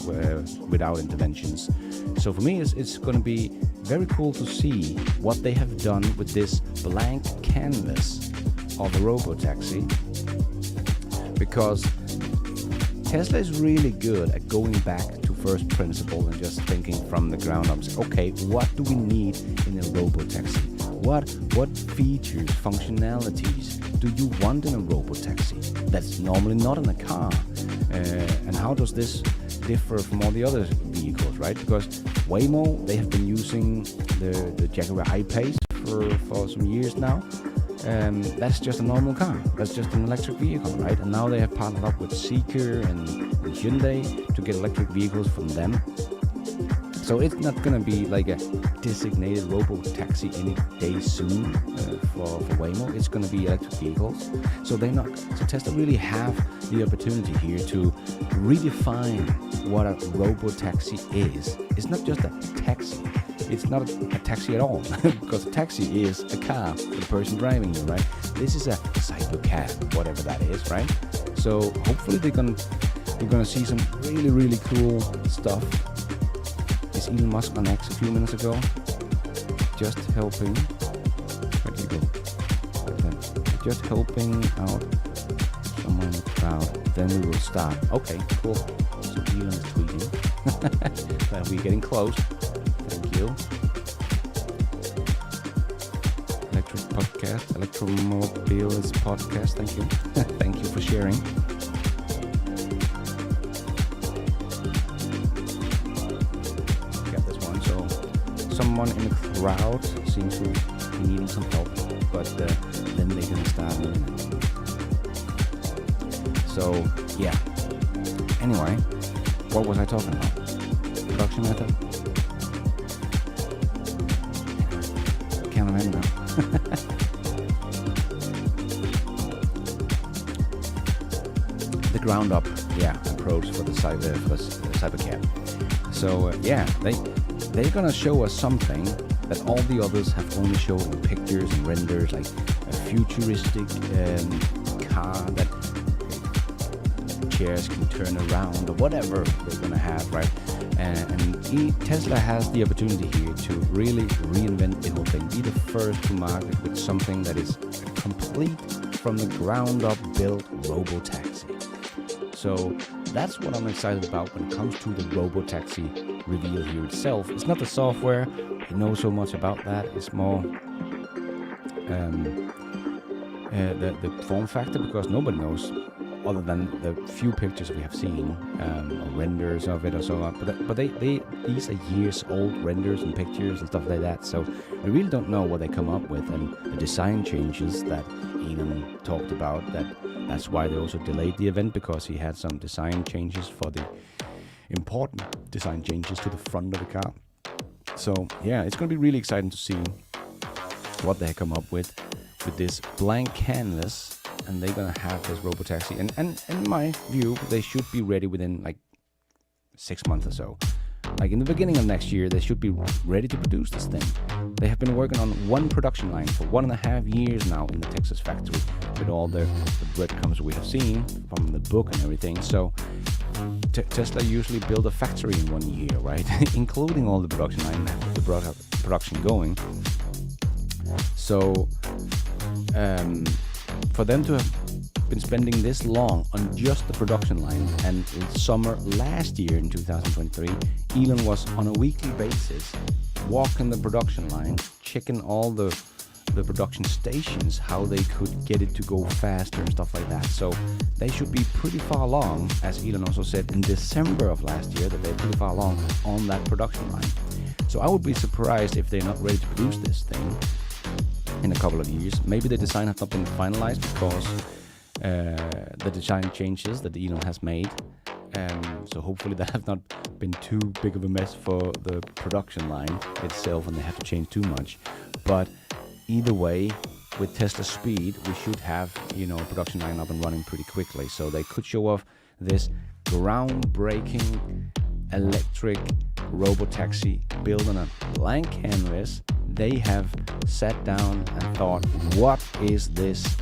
without interventions. So for me, it's gonna be very cool to see what they have done with this blank canvas of a robotaxi, because Tesla is really good at going back to first principle and just thinking from the ground up. Okay, what do we need in a robotaxi? What features, functionalities do you want in a robotaxi that's normally not in a car? And how does this differ from all the other vehicles, right? Because Waymo, they have been using the Jaguar I-Pace for some years now. That's just a normal car. That's just an electric vehicle, right? And now they have partnered up with Seeker and Hyundai to get electric vehicles from them. So it's not going to be like a designated robo-taxi any day soon for Waymo. It's going to be electric vehicles. So Tesla really have the opportunity here to redefine what a robo-taxi is. It's not just a taxi. It's not a taxi at all, because a taxi is a car with a person driving it, right? This is a cyber cab, whatever that is, right? So hopefully we're gonna see some really, really cool stuff. Is Elon Musk on X a few minutes ago? Just helping. Where did he go? Just helping out someone in the crowd. Then we will start. Okay, cool. So Elon is tweeting that we're getting close. Thank you. Electric podcast, Electromobiles podcast. Thank you. Thank you for sharing. Got this one. So someone in the crowd seems to be needing some help, but then they're gonna start moving. So yeah. Anyway, what was I talking about? Production method. Can't remember now. The ground up, approach for the cyber cab. So they're gonna show us something that all the others have only shown in pictures and renders, like a futuristic car that chairs can turn around or whatever they're gonna have, right? And Tesla has the opportunity here to really reinvent the whole thing, be the first to market with something that is a complete, from the ground up built robo-taxi. So that's what I'm excited about when it comes to the robo-taxi reveal here itself. It's not the software, we know so much about that, it's more the form factor, because nobody knows other than the few pictures we have seen, or renders of it or so on. But these are years old renders and pictures and stuff like that. So we really don't know what they come up with, and the design changes that Elon talked about. That's why they also delayed the event, because he had some design changes for the important design changes to the front of the car. So yeah, it's going to be really exciting to see what they come up with this blank canvas. And they're gonna have this robotaxi, and in my view, they should be ready within like 6 months or so. Like in the beginning of next year, they should be ready to produce this thing. They have been working on one production line for 1.5 years now in the Texas factory, with all the breadcrumbs we have seen from the book and everything. So Tesla usually build a factory in 1 year, right? Including all the production line, the production going. So for them to have been spending this long on just the production line, and in summer last year in 2023, Elon was on a weekly basis walking the production line, checking all the production stations, how they could get it to go faster and stuff like that. So they should be pretty far along, as Elon also said in December of last year, that they're pretty far along on that production line. So I would be surprised if they're not ready to produce this thing in a couple of years. Maybe the design has not been finalized because the design changes that Elon has made. So hopefully that have not been too big of a mess for the production line itself, and they have to change too much. But either way, with Tesla speed, we should have a production line up and running pretty quickly. So they could show off this groundbreaking electric robotaxi built on a blank canvas. They have sat down and thought, what is this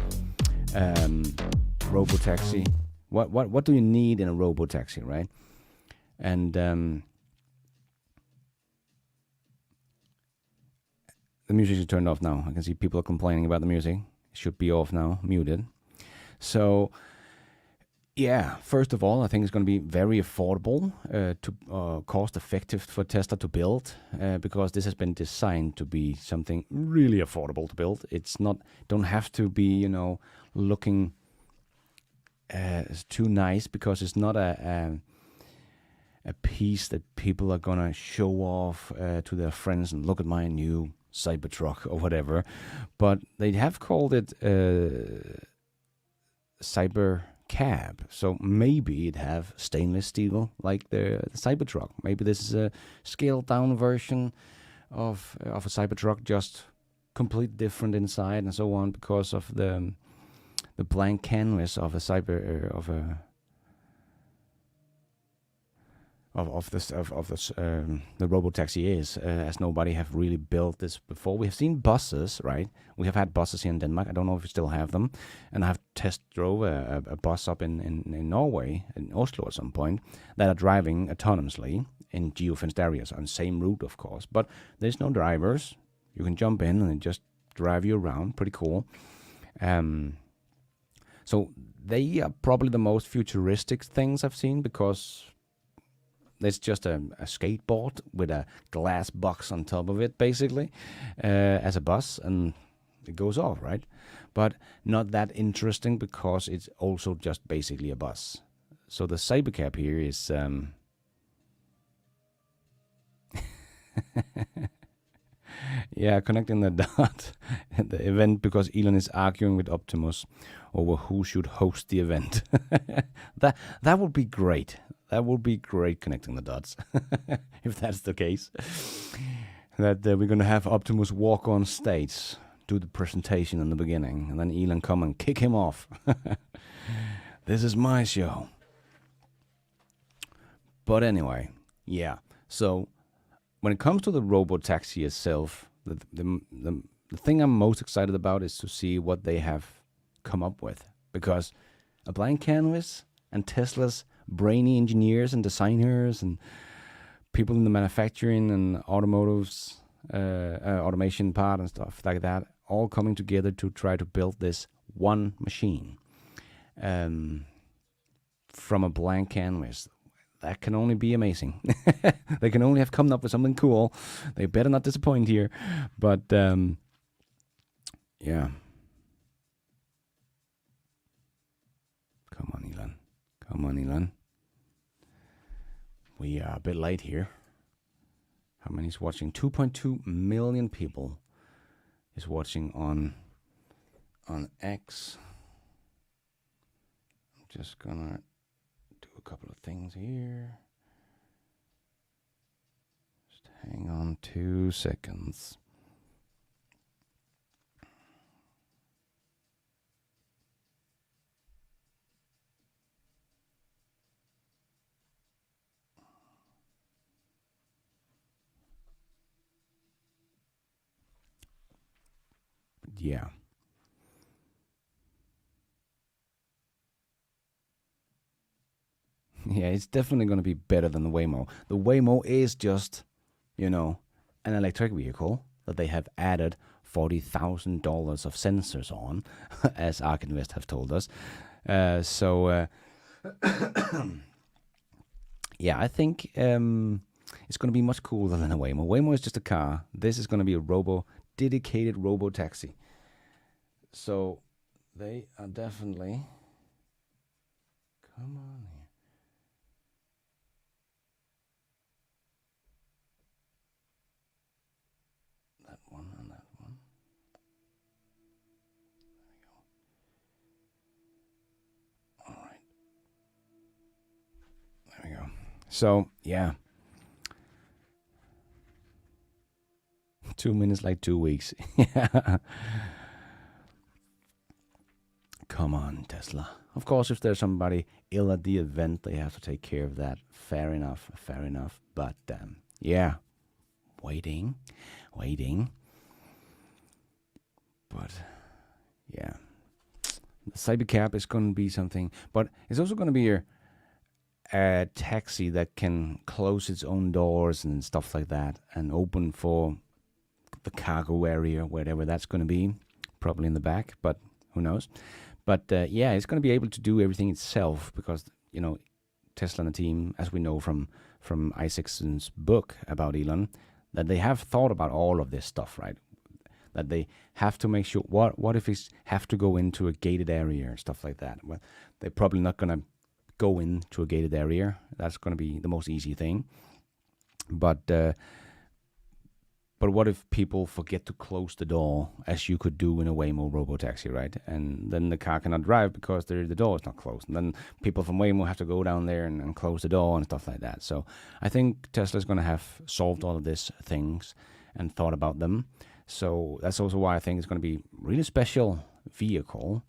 robotaxi? What do you need in a robotaxi, right? And the music is turned off now. I can see people are complaining about the music. It should be off now, muted. So Yeah, first of all, I think it's going to be very affordable, to cost effective for Tesla to build, because this has been designed to be something really affordable to build. It's not, don't have to be, looking too nice, because it's not a piece that people are gonna show off to their friends and look at my new Cybertruck or whatever. But they have called it Cyber Cab, so maybe it have stainless steel like the Cybertruck. Maybe this is a scaled down version of a Cybertruck, just completely different inside and so on, because of the blank canvas of a cyber of this of this the robotaxi is, as nobody have really built this before. We have seen buses, right? We have had buses here in Denmark. I don't know if we still have them, and I have test drove a bus up in Norway, in Oslo at some point, that are driving autonomously in geofenced areas on the same route, of course. But there's no drivers. You can jump in and they just drive you around. Pretty cool. So they are probably the most futuristic things I've seen, because it's just a skateboard with a glass box on top of it, basically, as a bus, and it goes off, right? But not that interesting, because it's also just basically a bus. So the Cybercab here is yeah, connecting the dot at the event, because Elon is arguing with Optimus over who should host the event. that would be great. That would be great, connecting the dots, if that's the case. That we're going to have Optimus walk on stage, do the presentation in the beginning, and then Elon come and kick him off. This is my show. But anyway, yeah. So when it comes to the robotaxi itself, the thing I'm most excited about is to see what they have come up with, because a blank canvas and Tesla's brainy engineers and designers and people in the manufacturing and automotives, automation part and stuff like that, all coming together to try to build this one machine from a blank canvas. That can only be amazing. They can only have come up with something cool. They better not disappoint here. But yeah. Come on, Elon. Come on, Elon. We are a bit late here. How many is watching? 2.2 million people is watching on X. I'm just gonna do a couple of things here. Just hang on 2 seconds. Yeah. Yeah, it's definitely going to be better than the Waymo. The Waymo is just, an electric vehicle that they have added $40,000 of sensors on, as Ark Invest have told us. Yeah, I think it's going to be much cooler than a Waymo. Waymo is just a car. This is going to be a dedicated robo taxi. So they are definitely. Come on here. That one and that one. There we go. All right. There we go. So, yeah. 2 minutes like 2 weeks. Yeah. Come on, Tesla. Of course, if there's somebody ill at the event, they have to take care of that. Fair enough. But, yeah. Waiting. But, yeah. The Cybercab is going to be something. But it's also going to be a taxi that can close its own doors and stuff like that, and open for the cargo area, wherever that's going to be. Probably in the back, but who knows. But yeah, it's going to be able to do everything itself because, Tesla and the team, as we know from Isaacson's book about Elon, that they have thought about all of this stuff, right? That they have to make sure, what if it's have to go into a gated area and stuff like that? Well, they're probably not going to go into a gated area. That's going to be the most easy thing. But what if people forget to close the door, as you could do in a Waymo robotaxi, right? And then the car cannot drive because the door is not closed. And then people from Waymo have to go down there and close the door and stuff like that. So I think Tesla's going to have solved all of these things and thought about them. So that's also why I think it's going to be a really special vehicle.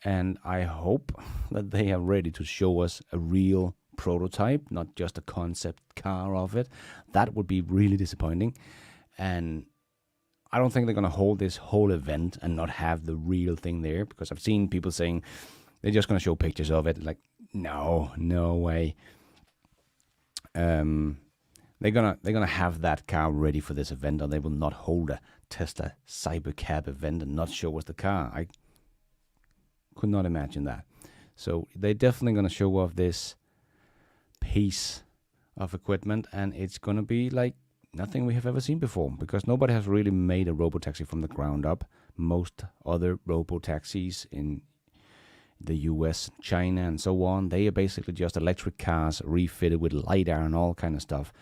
And I hope that they are ready to show us a real prototype, not just a concept car of it. That would be really disappointing. And I don't think they're going to hold this whole event and not have the real thing there, because I've seen people saying they're just going to show pictures of it. Like, no way. They're gonna have that car ready for this event, or they will not hold a Tesla Cybercab event and not show us the car. I could not imagine that. So they're definitely going to show off this piece of equipment, and it's going to be like nothing we have ever seen before, because nobody has really made a robotaxi from the ground up. Most other robotaxis in the US, China, and so on, they are basically just electric cars refitted with LiDAR and all kind of stuff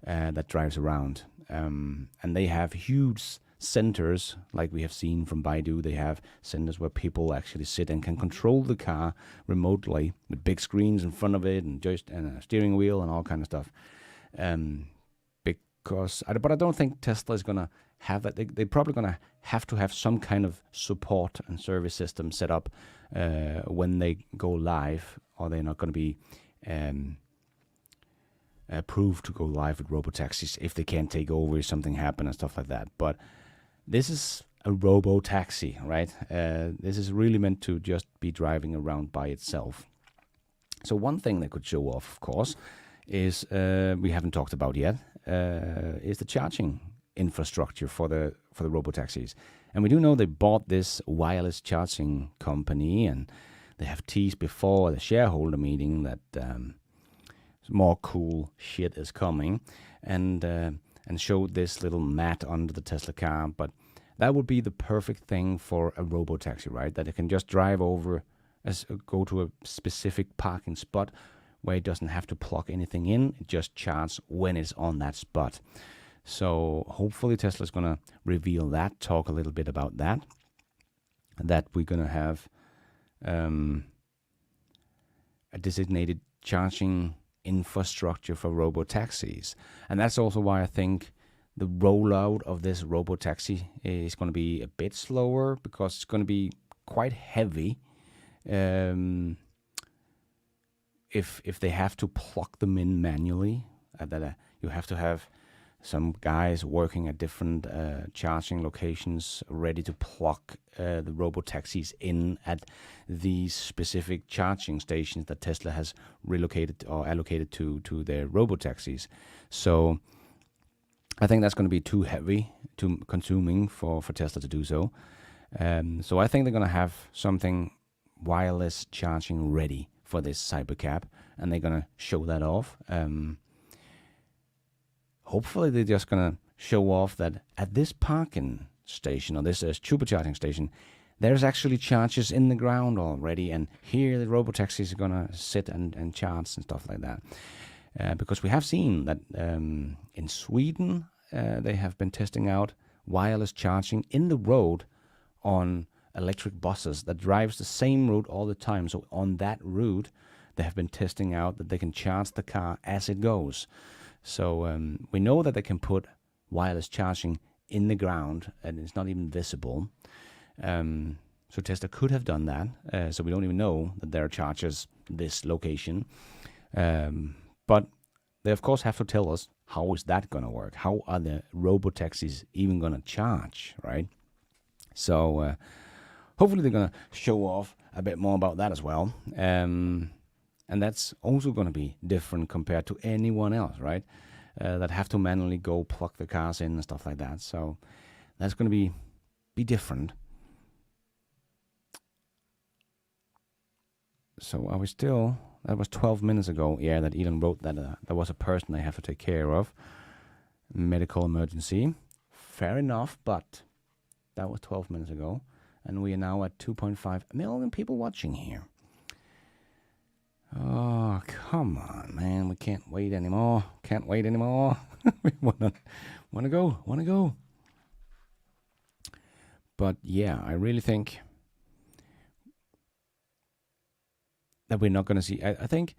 that drives around. And they have huge centers, like we have seen from Baidu. They have centers where people actually sit and can control the car remotely with big screens in front of it and a steering wheel and all kind of stuff. But I don't think Tesla is going to have that. They're probably going to have some kind of support and service system set up when they go live, or they're not going to be approved to go live with robotaxis if they can't take over, if something happen and stuff like that. But this is a robotaxi, right? This is really meant to just be driving around by itself. So one thing they could show off, of course, is we haven't talked about yet, is the charging infrastructure for the robotaxis. And we do know they bought this wireless charging company, and they have teased before the shareholder meeting that more cool shit is coming, and showed this little mat under the Tesla car. But that would be the perfect thing for a robotaxi, right? That it can just drive over, go to a specific parking spot where it doesn't have to plug anything in. It just charges when it's on that spot. So hopefully Tesla's going to reveal that, talk a little bit about that we're going to have a designated charging infrastructure for robotaxis. And that's also why I think the rollout of this robotaxi is going to be a bit slower, because it's going to be quite heavy. If they have to plug them in manually, you have to have some guys working at different charging locations ready to plug the robotaxis in at these specific charging stations that Tesla has relocated or allocated to their robotaxis. So I think that's going to be too heavy, too consuming for Tesla to do so. So I think they're going to have something wireless charging ready for this Cybercab, and they're going to show that off. Hopefully they're just going to show off that at this parking station, or this supercharging station, there's actually chargers in the ground already, and here the robotaxis are going to sit and charge and stuff like that. Because we have seen that in Sweden, they have been testing out wireless charging in the road on electric buses that drives the same route all the time. So on that route, they have been testing out that they can charge the car as it goes. So we know that they can put wireless charging in the ground and it's not even visible. So Tesla could have done that. So we don't even know that there are chargers this location. But they of course have to tell us, how is that going to work? How are the robotaxis even going to charge, right? So hopefully they're going to show off a bit more about that as well. And that's also going to be different compared to anyone else, right? That have to manually go plug the cars in and stuff like that. So that's going to be different. So are we still? That was 12 minutes ago. Yeah, that Elon wrote that there was a person I have to take care of. Medical emergency. Fair enough, but that was 12 minutes ago. And we are now at 2.5 million people watching here. Oh, come on, man. We can't wait anymore. Can't wait anymore. We wanna go. But yeah, I really think that we're not going to see. I think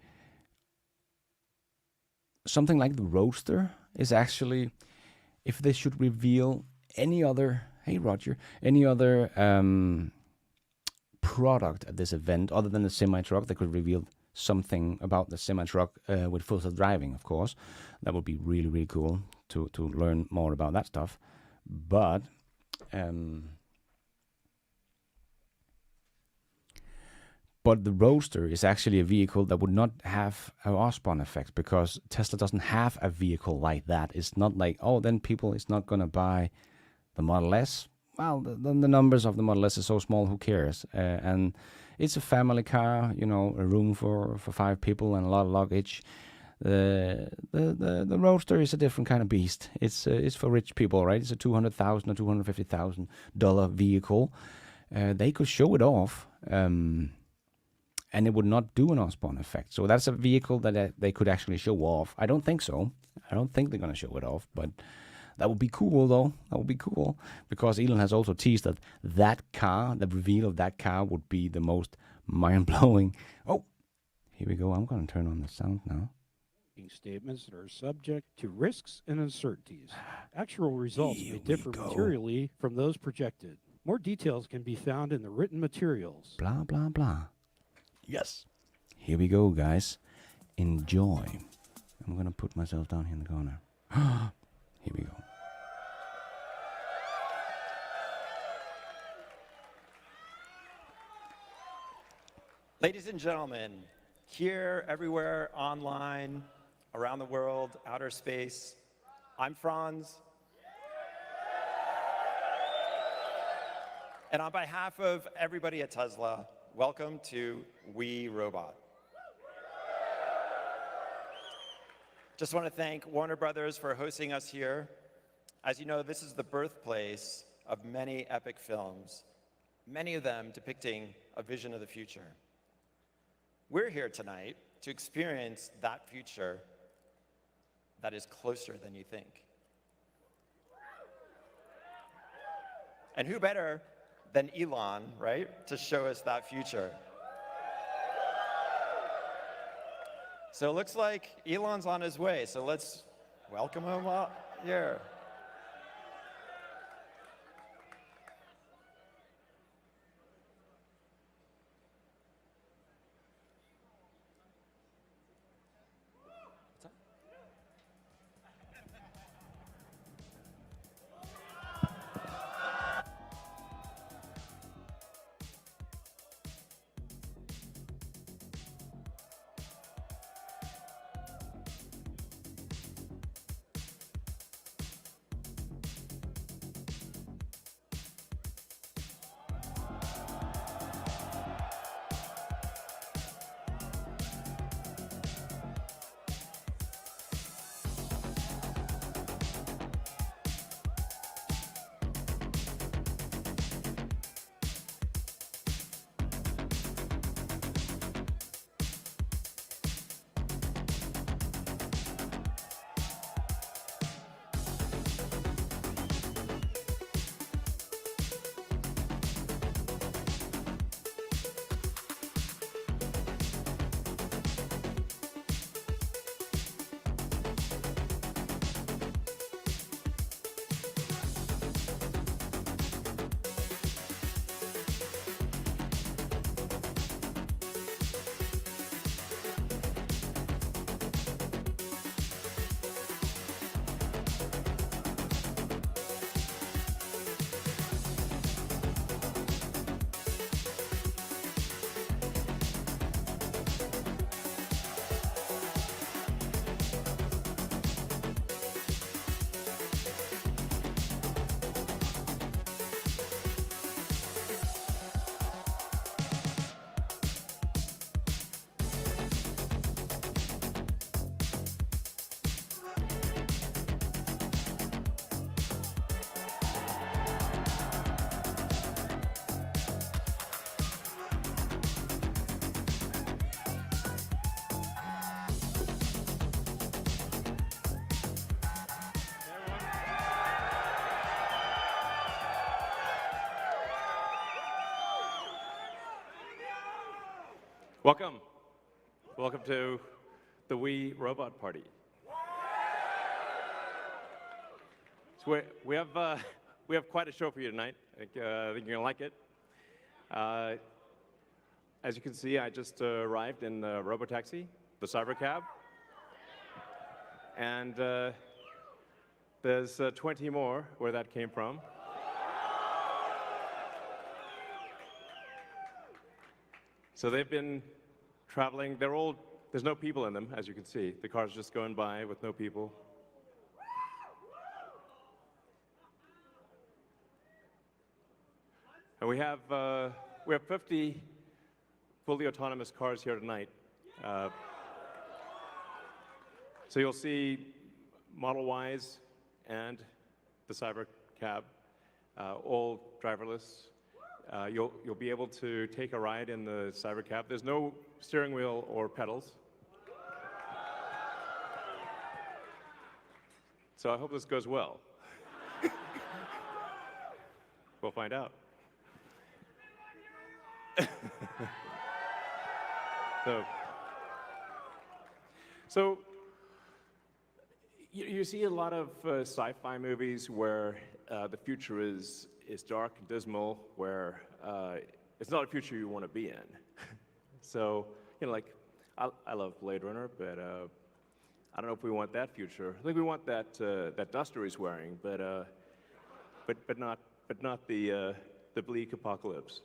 something like the Roadster is actually, if they should reveal any other, hey Roger, any other product at this event other than the semi truck, they could reveal something about the semi truck with full self driving. Of course, that would be really really cool to learn more about that stuff. But But the Roadster is actually a vehicle that would not have an Osborne effect because Tesla doesn't have a vehicle like that. It's not like, oh, then people is not going to buy the Model S. Well, the numbers of the Model S is so small, who cares? And it's a family car, you know, a room for 5 people and a lot of luggage. The Roadster is a different kind of beast. It's for rich people, right? It's a $200,000 or $250,000 vehicle. They could show it off. And it would not do an Osborne effect. So that's a vehicle that they could actually show off. I don't think so. I don't think they're going to show it off, but that would be cool, though. That would be cool, because Elon has also teased that that car, the reveal of that car, would be the most mind-blowing. Oh, here we go. I'm going to turn on the sound now. Statements that are subject to risks and uncertainties. Actual results may differ materially from those projected. More details can be found in the written materials. Blah, blah, blah. Yes. Here we go, guys. Enjoy. I'm going to put myself down here in the corner. Here we go. Ladies and gentlemen, here, everywhere, online, around the world, outer space, I'm Franz. And on behalf of everybody at Tesla, welcome to We Robot. Just want to thank Warner Brothers for hosting us here. As you know, this is the birthplace of many epic films, many of them depicting a vision of the future. We're here tonight to experience that future that is closer than you think. And who better than Elon, right, to show us that future? So it looks like Elon's on his way, so let's welcome him here. Welcome. Welcome to the Wii Robot Party. So we have quite a show for you tonight. I think you're gonna like it. As you can see, I just arrived in the Robotaxi, the Cybercab, and there's 20 more where that came from. So they've been traveling. There's no people in them, as you can see. The car's just going by with no people. And we have 50 fully autonomous cars here tonight. So you'll see Model Ys and the Cybercab, all driverless. You'll be able to take a ride in the Cybercab. There's no steering wheel or pedals. So I hope this goes well. We'll find out. So you see a lot of sci-fi movies where the future is dark and dismal, where it's not a future you want to be in. So, like, I love Blade Runner, but I don't know if we want that future. I think we want that duster he's wearing, but not the bleak apocalypse.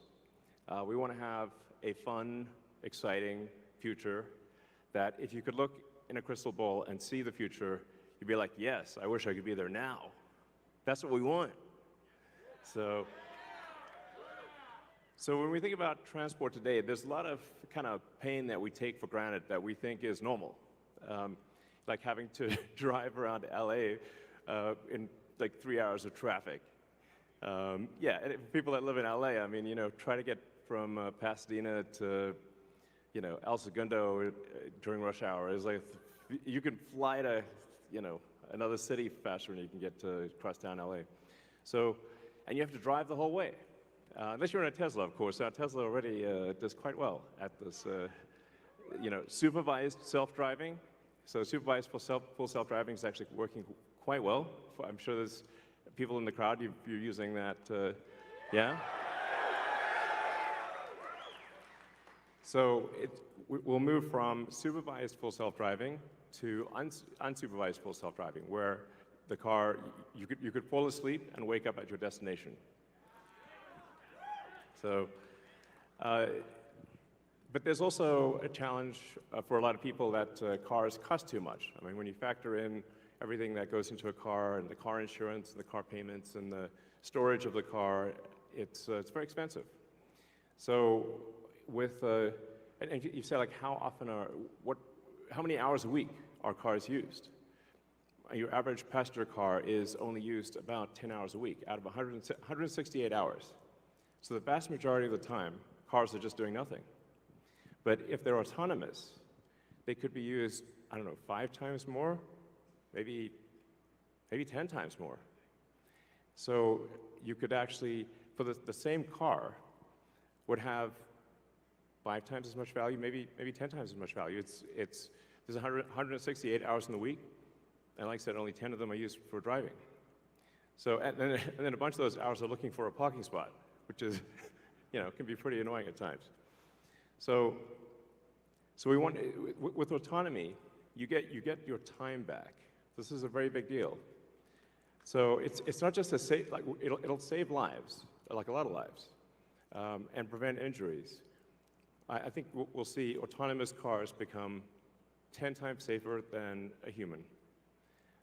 We want to have a fun, exciting future that if you could look in a crystal ball and see the future, you'd be like, yes, I wish I could be there now. That's what we want. So when we think about transport today, there's a lot of kind of pain that we take for granted that we think is normal. Like having to drive around LA in like 3 hours of traffic. Yeah, and people that live in LA, I mean, try to get from Pasadena to, El Segundo during rush hour. It's like you can fly to, another city faster than you can get to crosstown LA. So, and you have to drive the whole way. Unless you're in a Tesla, of course. Now, Tesla already does quite well at this, supervised self-driving. So supervised full self-driving is actually working quite well. I'm sure there's people in the crowd, you're using that, yeah? So we'll move from supervised full self-driving to unsupervised full self-driving, where the car, you could fall asleep and wake up at your destination. So, but there's also a challenge for a lot of people that cars cost too much. I mean, when you factor in everything that goes into a car, and the car insurance, and the car payments, and the storage of the car, it's very expensive. So with, and you say like how many hours a week are cars used? Your average passenger car is only used about 10 hours a week out of 168 hours. So the vast majority of the time, cars are just doing nothing. But if they're autonomous, they could be used, I don't know, 5 times more, maybe 10 times more. So you could actually, for the same car, would have 5 times as much value, maybe 10 times as much value. There's 168 hours in the week, and like I said, only 10 of them are used for driving. So, and then a bunch of those hours are looking for a parking spot, which is, can be pretty annoying at times. So we want, with autonomy, you get your time back. This is a very big deal. So it's not just it'll save lives, like a lot of lives, and prevent injuries. I think we'll see autonomous cars become 10 times safer than a human.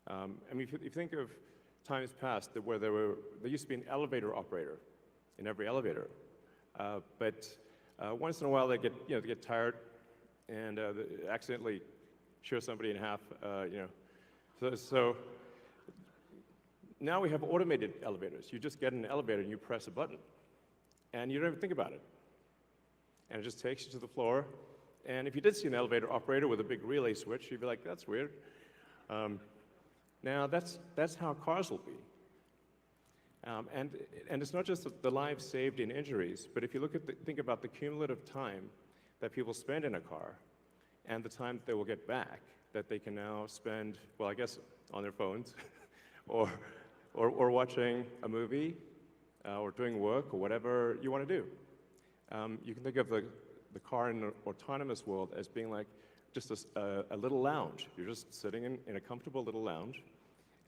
I mean, if you think of times past where there used to be an elevator operator in every elevator, but once in a while they get tired and they accidentally shear somebody in half, So now we have automated elevators. You just get in an elevator and you press a button, and you don't even think about it. And it just takes you to the floor. And if you did see an elevator operator with a big relay switch, you'd be like, that's weird. Now that's how cars will be. And it's not just the lives saved in injuries, but if you think about the cumulative time that people spend in a car and the time that they will get back that they can now spend, well, I guess on their phones or watching a movie or doing work or whatever you want to do. You can think of the car in an autonomous world as being like just a little lounge. You're just sitting in a comfortable little lounge,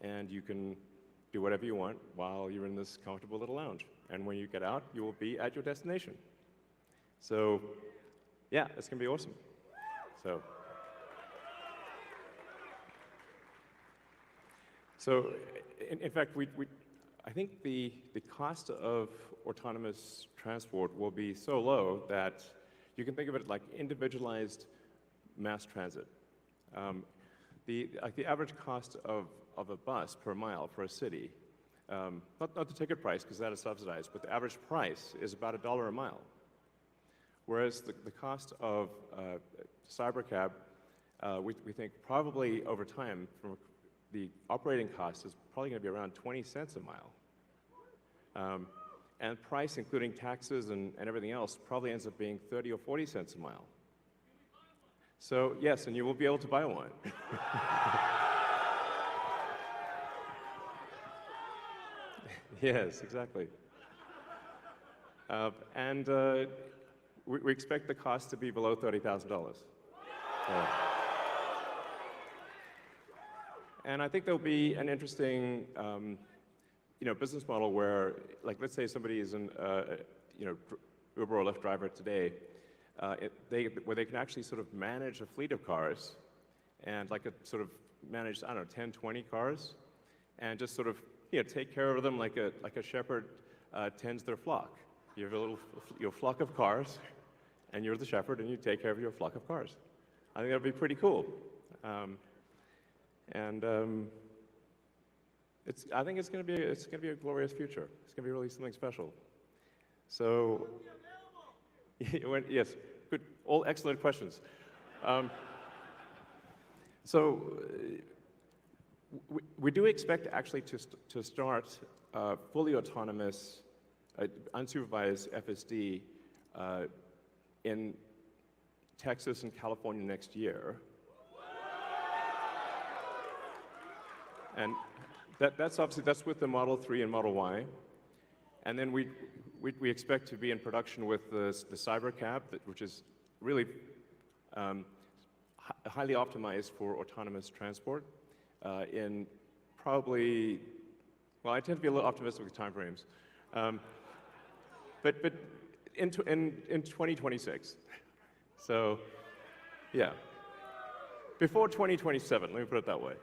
and you can do whatever you want while you're in this comfortable little lounge. And when you get out, you will be at your destination. So, yeah, it's going to be awesome. So in fact, I think the cost of autonomous transport will be so low that you can think of it like individualized mass transit. The average cost of a bus per mile for a city, not the ticket price because that is subsidized, but the average price is about $1 a mile. Whereas the cost of cybercab, we think probably over time, from the operating cost is probably going to be around 20 cents a mile. And price, including taxes and everything else, probably ends up being 30 or 40 cents a mile. So yes, and you will be able to buy one. Yes, exactly. And we expect the cost to be below $30,000. And I think there'll be an interesting, business model where, like, let's say somebody is an, Uber or Lyft driver today, where they can actually sort of manage a fleet of cars, and like sort of manage, I don't know, 10, 20 cars, and just sort of, take care of them like a shepherd tends their flock. You have your flock of cars, and you're the shepherd, and you take care of your flock of cars. I think that'd be pretty cool. I think it's going to be a glorious future. It's going to be really something special. So, yes, good, all excellent questions. We do expect actually to start fully autonomous, unsupervised FSD in Texas and California next year. And that's with the Model 3 and Model Y. And then we expect to be in production with the Cybercab, which is really highly optimized for autonomous transport in probably, well, I tend to be a little optimistic with timeframes, but in 2026. So, yeah, before 2027, let me put it that way.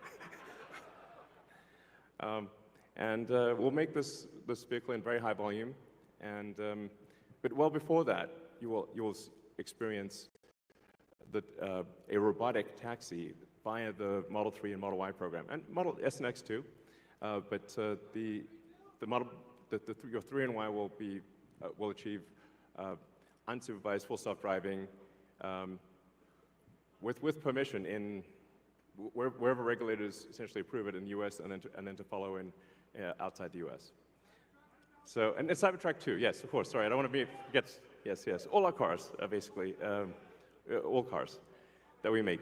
We'll make this vehicle in very high volume, but well before that, you will experience a robotic taxi via the Model 3 and Model Y program, and Model S and X too. But your 3 and Y will achieve unsupervised full self-driving with permission in wherever regulators essentially approve it in the U.S. and then to follow in outside the U.S. So, and Cybertruck too, yes, of course. Sorry, I don't want to yes. All our cars are basically all cars that we make.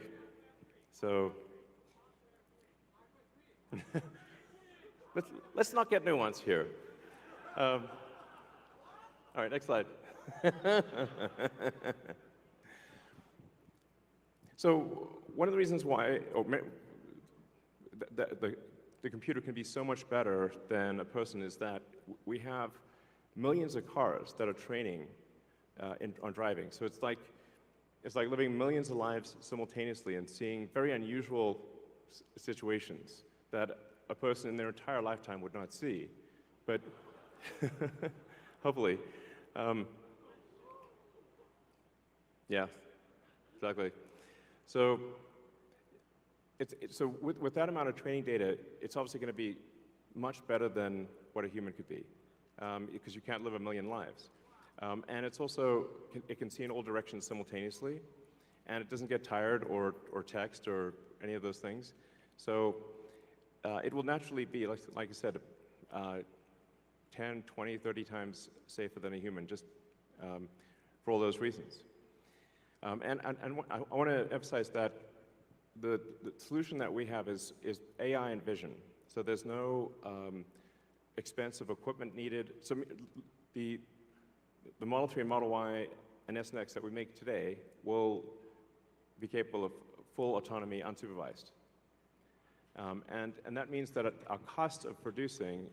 So, let's not get nuanced here. All right, next slide. So one of the reasons why the computer can be so much better than a person is that we have millions of cars that are training on driving. So it's like living millions of lives simultaneously and seeing very unusual situations that a person in their entire lifetime would not see. But hopefully, yeah, exactly. So, with that amount of training data, it's obviously going to be much better than what a human could be, because you can't live a million lives. And it's also, it can see in all directions simultaneously, and it doesn't get tired or text or any of those things. So it will naturally be, like I said, 10, 20, 30 times safer than a human, just for all those reasons. I want to emphasize that the solution that we have is AI and vision. So there's no expensive equipment needed. So the Model 3 and Model Y and S and X that we make today will be capable of full autonomy unsupervised. And that means that our cost of producing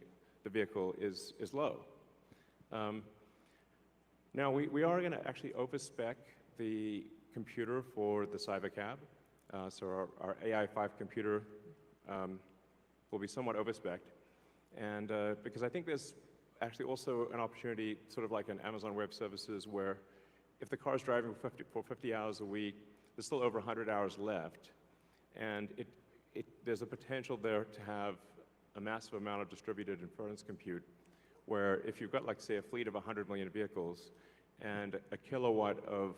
the vehicle is low. Now, we are going to actually overspec the computer for the Cybercab. So our AI5 computer will be somewhat overspec'd. And because I think there's actually also an opportunity, sort of like an Amazon Web Services, where if the car is driving for 50 hours a week, there's still over 100 hours left. And there's a potential there to have a massive amount of distributed inference compute, where if you've got, like, say, a fleet of 100 million vehicles and a kilowatt of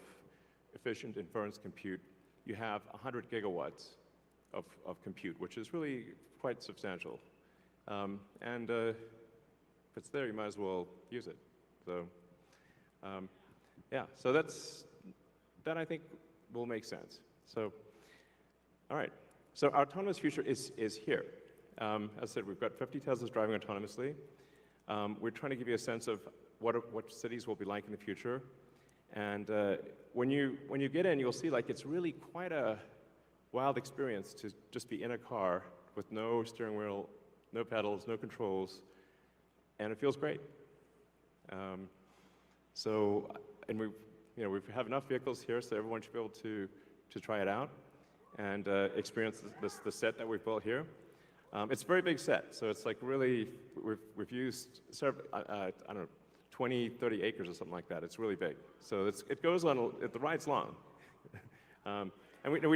efficient inference compute, you have 100 gigawatts of compute, which is really quite substantial. And if it's there, you might as well use it. So, yeah, so that I think will make sense. So, all right. So our autonomous future is here. As I said, we've got 50 Teslas driving autonomously. We're trying to give you a sense of what cities will be like in the future. And when you get in, you'll see, like, it's really quite a wild experience to just be in a car with no steering wheel, no pedals, no controls, and it feels great. And we have enough vehicles here, so everyone should be able to try it out and experience the set that we've built here. It's a very big set, so it's like really, we've used, I don't know, 20, 30 acres or something like that. It's really big. So it goes on, the ride's long. And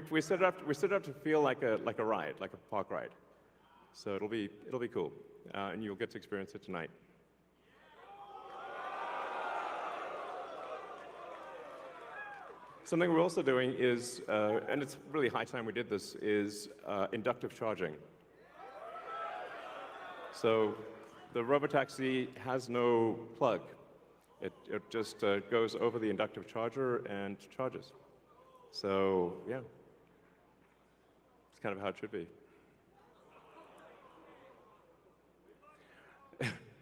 we set it up to feel like a ride, like a park ride. So it'll be cool, and you'll get to experience it tonight. Something we're also doing is, and it's really high time we did this, is inductive charging. So the robotaxi has no plug. It just goes over the inductive charger and charges. So yeah, it's kind of how it should be.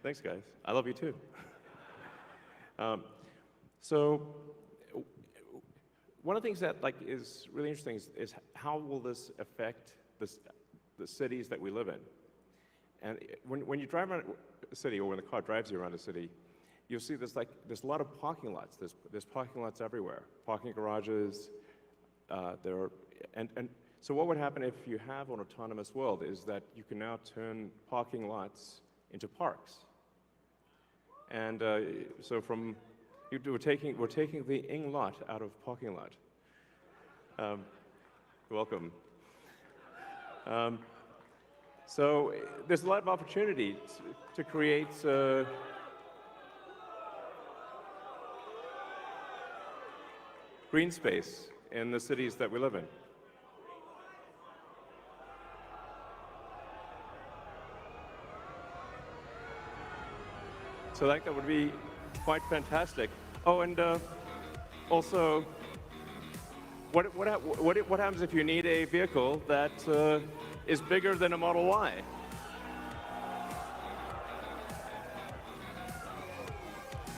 Thanks, guys. I love you too. So one of the things that, like, is really interesting is how will this affect the cities that we live in? And when you drive around a city, or when the car drives you around a city, you'll see there's a lot of parking lots. There's parking lots everywhere, parking garages. So what would happen if you have an autonomous world is that you can now turn parking lots into parks. And so we're taking the ing lot out of parking lot. Welcome. So there's a lot of opportunity to create green space in the cities that we live in. So that would be quite fantastic. Oh, and also, what happens if you need a vehicle that is bigger than a Model Y?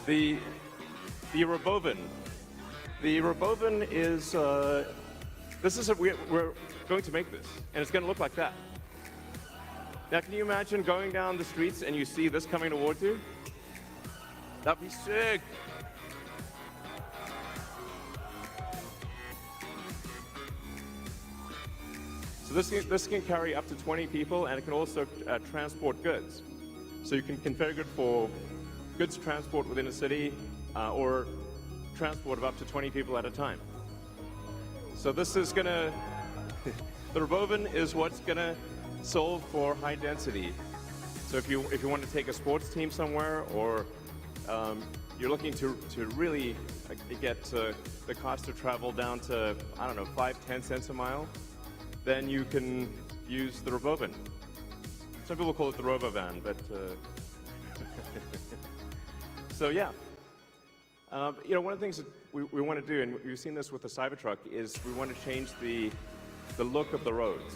The Robovan. The Robovan is we're going to make this, and it's going to look like that. Now, can you imagine going down the streets and you see this coming towards you? That'd be sick. So this can carry up to 20 people, and it can also transport goods. So you can configure it for goods transport within a city, or transport of up to 20 people at a time. So this is gonna, the Robovan is what's gonna solve for high density. So if you want to take a sports team somewhere, or you're looking to really get the cost of travel down to, I don't know, 5-10 cents a mile, then you can use the Robovan. Some people call it the Robovan, but so yeah. One of the things that we want to do, and we've seen this with the Cybertruck, is we want to change the look of the roads.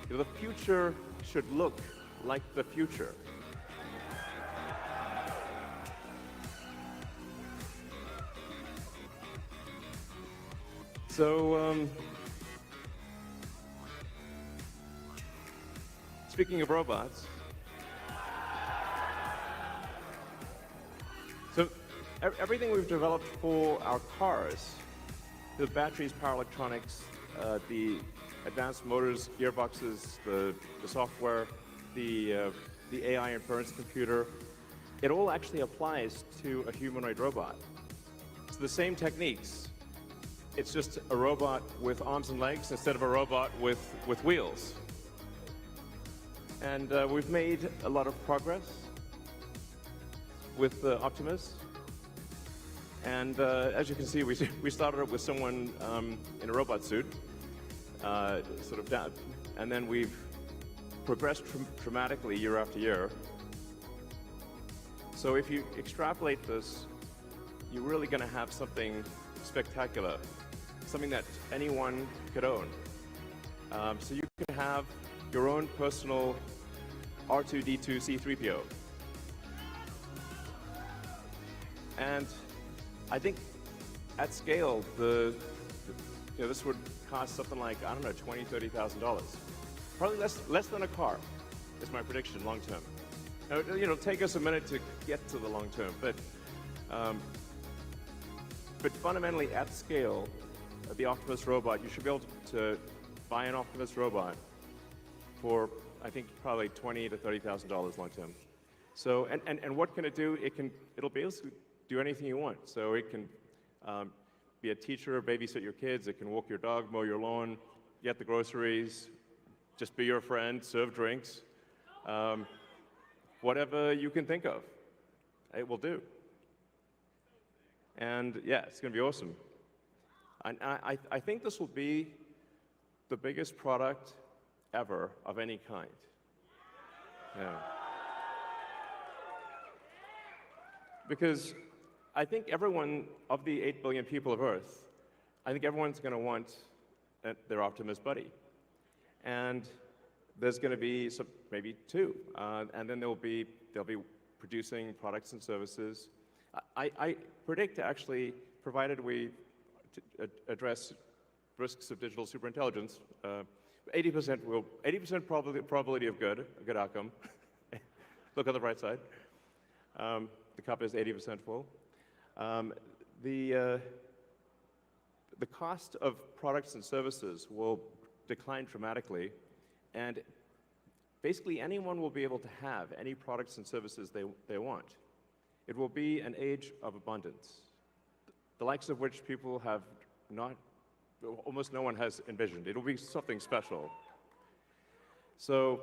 The future should look like the future. So, speaking of robots, so everything we've developed for our cars, the batteries, power electronics, the advanced motors, gearboxes, the software, the AI inference computer, it all actually applies to a humanoid robot. It's the same techniques. It's just a robot with arms and legs instead of a robot with wheels. And we've made a lot of progress with Optimus. And as you can see, we started up with someone in a robot suit, sort of down, and then we've progressed dramatically year after year. So if you extrapolate this, you're really going to have something spectacular, something that anyone could own. So you can have your own personal R2-D2 C3PO. And I think at scale, this would cost something like, I don't know, $20,000, $30,000. Probably less than a car, is my prediction long term. Now, it'll take us a minute to get to the long term, but fundamentally at scale, the Optimus robot, you should be able to buy an Optimus robot for, I think, probably $20,000 to $30,000 long term. So, and what can it do? It'll basically do anything you want. So it can be a teacher, babysit your kids, it can walk your dog, mow your lawn, get the groceries, just be your friend, serve drinks, whatever you can think of, it will do. And yeah, it's going to be awesome. And I think this will be the biggest product ever of any kind. Yeah. Because I think everyone, of the 8 billion people of Earth, I think everyone's going to want their Optimus buddy. And there's going to be maybe two, and then they'll be producing products and services. I predict, actually, provided we address risks of digital superintelligence, 80% probability of a good outcome. Look on the bright side. The cup is 80% full. The cost of products and services will decline dramatically, and basically anyone will be able to have any products and services they want. It will be an age of abundance, the likes of which people have almost no one has envisioned. It'll be something special. So,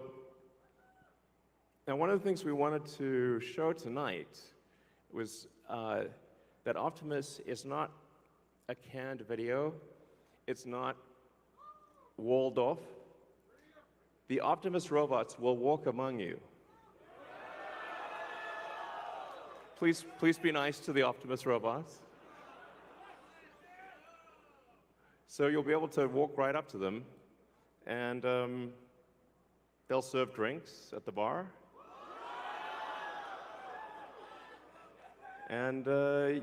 now one of the things we wanted to show tonight was that Optimus is not a canned video. It's not walled off. The Optimus robots will walk among you. Please be nice to the Optimus robots. So you'll be able to walk right up to them, and they'll serve drinks at the bar. And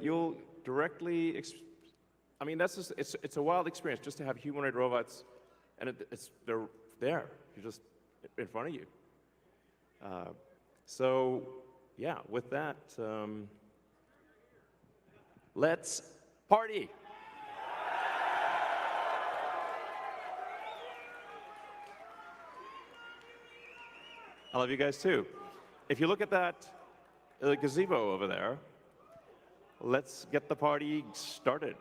you'll directly, I mean, that's just, it's a wild experience just to have humanoid robots, and they're there, you're just in front of you. So, yeah, with that, let's party. I love you guys too. If you look at that gazebo over there, let's get the party started.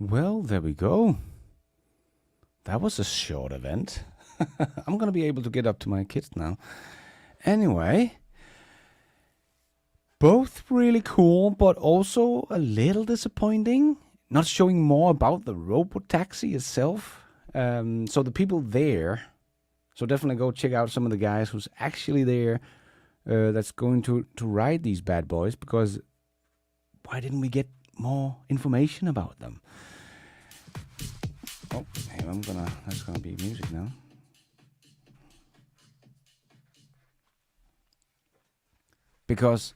Well, there we go. That was a short event. I'm gonna be able to get up to my kids now. Anyway, both really cool, but also a little disappointing. Not showing more about the robot taxi itself. So the people there. So definitely go check out some of the guys who's actually there. That's going to ride these bad boys, because why didn't we get more information about them? Oh, hey, that's gonna be music now. Because,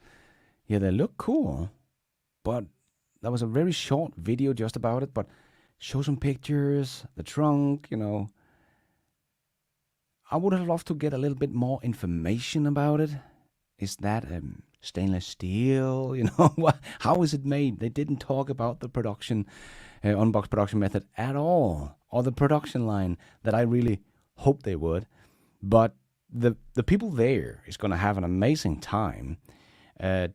yeah, they look cool, but that was a very short video just about it, but show some pictures, the trunk, I would have loved to get a little bit more information about it. Is that stainless steel? How is it made? They didn't talk about the production, unbox production method at all, or the production line that I really hope they would. But the people there is going to have an amazing time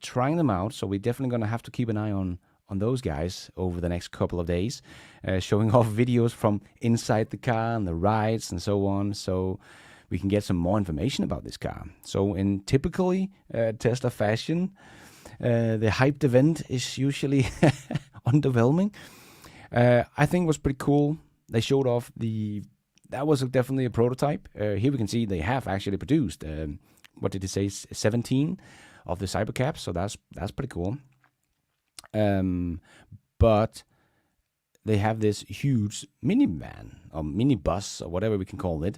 trying them out. So we're definitely going to have to keep an eye on those guys over the next couple of days, showing off videos from inside the car and the rides and so on. So we can get some more information about this car. So in typically Tesla fashion, the hyped event is usually underwhelming. I think it was pretty cool. They showed off that was definitely a prototype. Here we can see they have actually produced, what did it say, 17 of the Cybercaps. So that's pretty cool. But they have this huge minivan or minibus or whatever we can call it.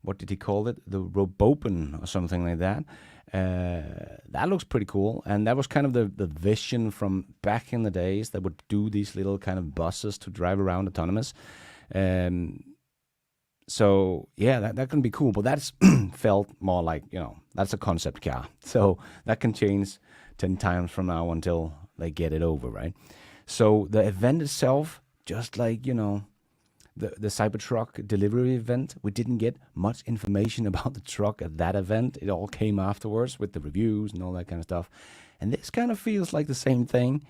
What did he call it? The Robopen or something like that. That looks pretty cool. And that was kind of the vision from back in the days that would do these little kind of buses to drive around autonomous. So yeah, that can be cool, but that's felt more like, that's a concept car. So that can change 10 times from now until they get it over, right? So the event itself, just like, the Cybertruck delivery event, we didn't get much information about the truck at that event. It all came afterwards with the reviews and all that kind of stuff. And this kind of feels like the same thing.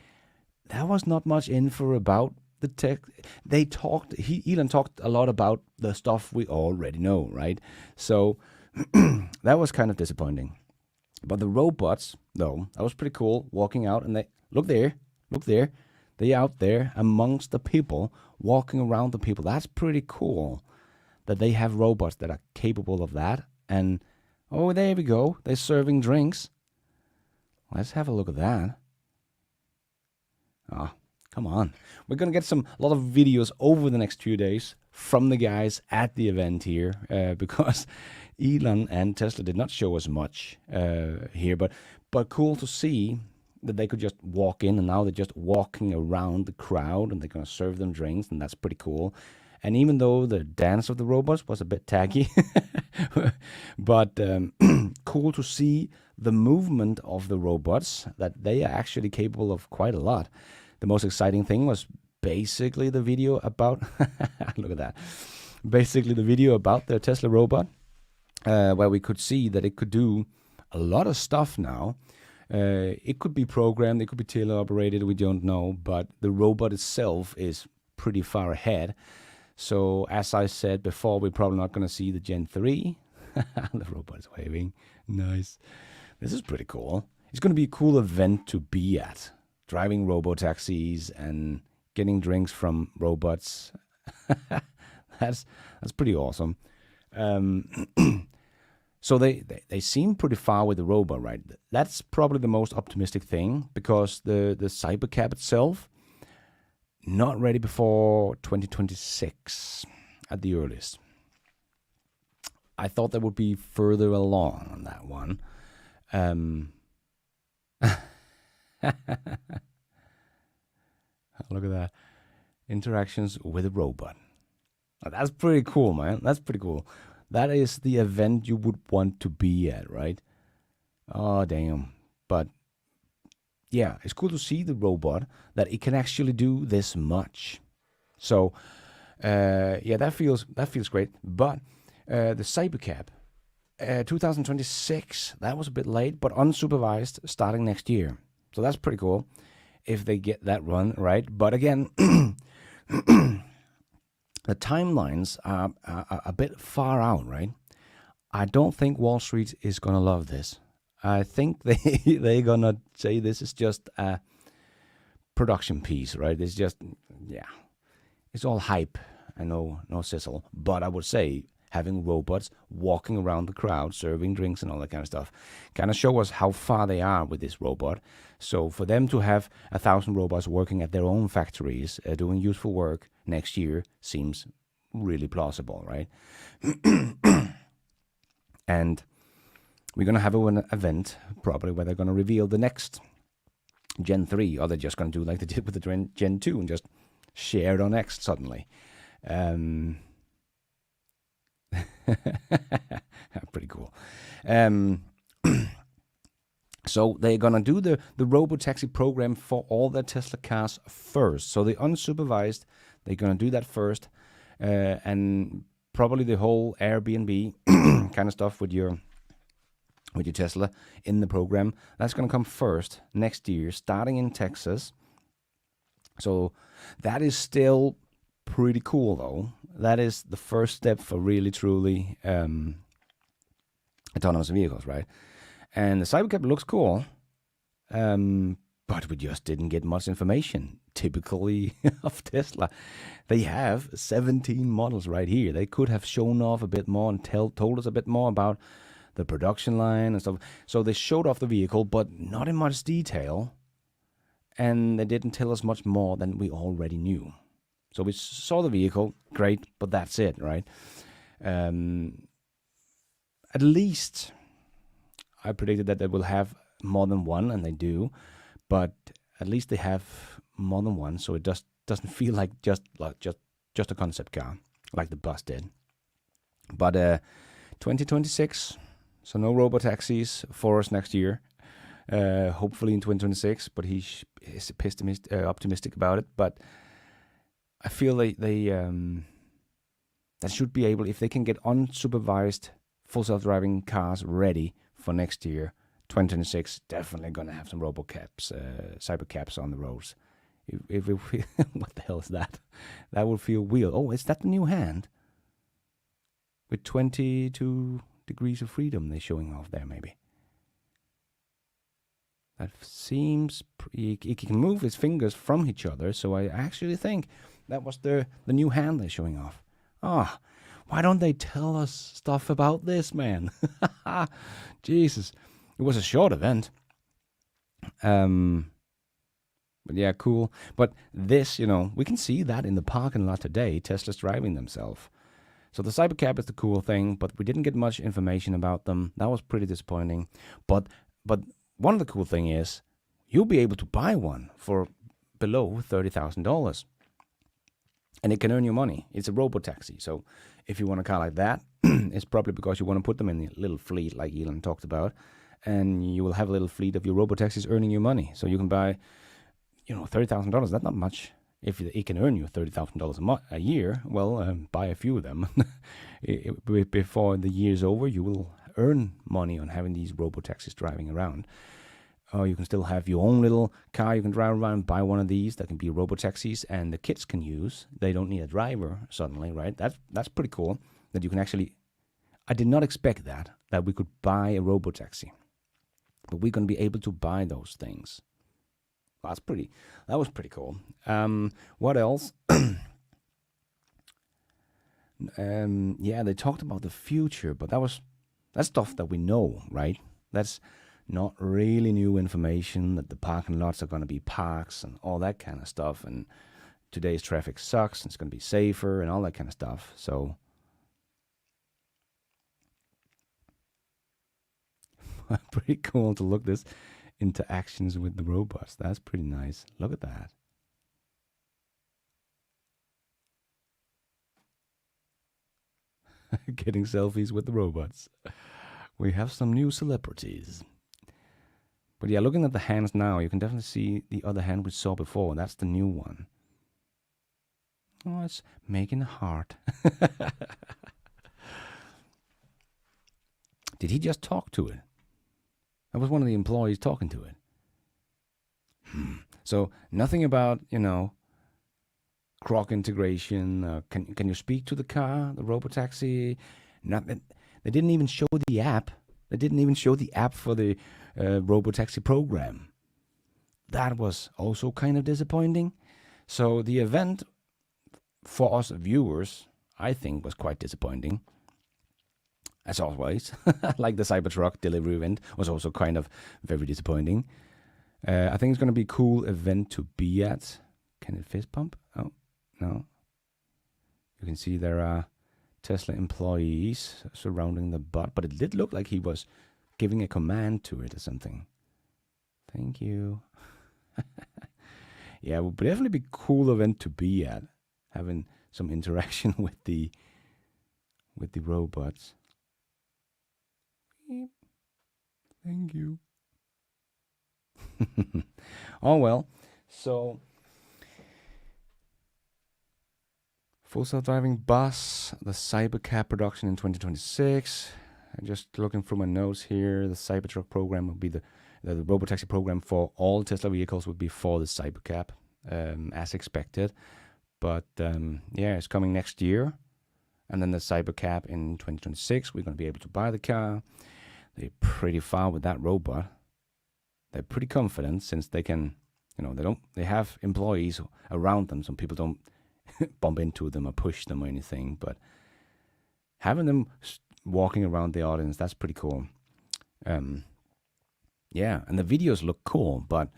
There was not much info about the tech. Elon talked a lot about the stuff we already know, right? So that was kind of disappointing. But the robots, though, that was pretty cool, walking out, and they, look there, they out there amongst the people, walking around the people. That's pretty cool that they have robots that are capable of that. And, oh, there we go, they're serving drinks. Let's have a look at that. Oh, come on. We're going to get a lot of videos over the next few days from the guys at the event here, because Elon and Tesla did not show us much here, but cool to see that they could just walk in, and now they're just walking around the crowd, and they're going to serve them drinks, and that's pretty cool. And even though the dance of the robots was a bit tacky, but cool to see the movement of the robots, that they are actually capable of quite a lot. The most exciting thing was basically the video about, look at that, basically the video about the Tesla robot, where we could see that it could do a lot of stuff now. It could be programmed, it could be teleoperated, we don't know, but the robot itself is pretty far ahead. So as I said before, we're probably not going to see the Gen 3. The robot is waving. Nice. This is pretty cool. It's going to be a cool event to be at. Driving robo-taxis and getting drinks from robots. That's pretty awesome. So they seem pretty far with the robot, right? That's probably the most optimistic thing, because the Cybercab itself, not ready before 2026 at the earliest. I thought they would be further along on that one. Look at that. Interactions with a robot. Now, that's pretty cool, man. That's pretty cool. That is the event you would want to be at, right? Oh, damn. But yeah, it's cool to see the robot, that it can actually do this much. So yeah, that feels great. But the Cybercab, 2026, that was a bit late, but unsupervised starting next year. So that's pretty cool if they get that run right. But again, the timelines are a bit far out, right? I don't think Wall Street is gonna love this. I think they're gonna say this is just a production piece, right? It's just, yeah, it's all hype and no sizzle. But I would say having robots walking around the crowd, serving drinks and all that kind of stuff, kind of show us how far they are with this robot. So for them to have 1,000 robots working at their own factories, doing useful work next year seems really plausible, right? And we're going to have an event probably where they're going to reveal the next Gen 3, or they're just going to do like they did with the Gen 2 and just share it on X suddenly. Pretty cool. So they're going to do the robotaxi program for all their Tesla cars first. So the unsupervised, they're going to do that first. And probably the whole Airbnb kind of stuff with your Tesla in the program, that's going to come first next year, starting in Texas. So that is still pretty cool, though. That is the first step for really, truly autonomous vehicles, right? And the Cybercab looks cool, but we just didn't get much information, typically, of Tesla. They have 17 models right here. They could have shown off a bit more and told us a bit more about the production line and stuff. So they showed off the vehicle, but not in much detail. And they didn't tell us much more than we already knew. So we saw the vehicle, great, but that's it, right? At least I predicted that they will have more than one, and they do. But at least they have more than one, so it just doesn't feel like just a concept car, like the bus did. But 2026, so no robotaxis for us next year. Hopefully in 2026, but he is optimistic about it. But I feel they that should be able, if they can get unsupervised full self-driving cars ready for next year, 2026, definitely going to have some robocabs, cybercabs on the roads. If what the hell is that? That would feel weird. Oh, is that the new hand? With 22 degrees of freedom they're showing off there, maybe. That seems... He can move his fingers from each other, so I actually think that was the new hand they're showing off. Ah, why don't they tell us stuff about this, man? Jesus. It was a short event. But yeah, cool. But this, we can see that in the parking lot today, Tesla's driving themselves. So the Cybercab is the cool thing, but we didn't get much information about them. That was pretty disappointing. But one of the cool thing is you'll be able to buy one for below $30,000. And it can earn you money. It's a robotaxi. So if you want a car like that, it's probably because you want to put them in a little fleet like Elon talked about. And you will have a little fleet of your robotaxis earning you money. So you can buy, $30,000. That's not much. If it can earn you $30,000 a year, well, buy a few of them. Before the year's over, you will earn money on having these robotaxis driving around. Or you can still have your own little car you can drive around and buy one of these that can be robotaxis and the kids can use. They don't need a driver suddenly, right? That's pretty cool that you can actually... I did not expect that we could buy a robotaxi. But we're going to be able to buy those things. That was pretty cool. What else? Yeah, they talked about the future, but that's stuff that we know, right? That's not really new information, that the parking lots are going to be parks and all that kind of stuff. And today's traffic sucks, and it's going to be safer and all that kind of stuff. So pretty cool to look this interactions with the robots. That's pretty nice. Look at that. Getting selfies with the robots. We have some new celebrities. But yeah, looking at the hands now, you can definitely see the other hand we saw before. That's the new one. Oh, it's making a heart. Did he just talk to it? That was one of the employees talking to it. So nothing about, Grok integration. Can you speak to the car, the robotaxi? Nothing. They didn't even show the app. They didn't even show the app for the robotaxi program. That was also kind of disappointing. So the event for us viewers, I think, was quite disappointing. As always, like the Cybertruck delivery event was also kind of very disappointing. I think it's going to be a cool event to be at. Can it fist pump? Oh, no. You can see there are Tesla employees surrounding the bot, but it did look like he was giving a command to it or something. Thank you. Yeah, it would definitely be a cool event to be at, having some interaction with the robots. Thank you. Oh well, so full self-driving bus, the Cybercab production in 2026. I'm just looking through my notes here. The Cybertruck program will be the robotaxi program for all Tesla vehicles would be for the Cybercab, as expected. But yeah, it's coming next year. And then the Cybercab in 2026, we're going to be able to buy the car. They're pretty far with that robot. They're pretty confident since they can, they have employees around them, so people don't bump into them or push them or anything. But having them walking around the audience, that's pretty cool. Yeah, and the videos look cool, but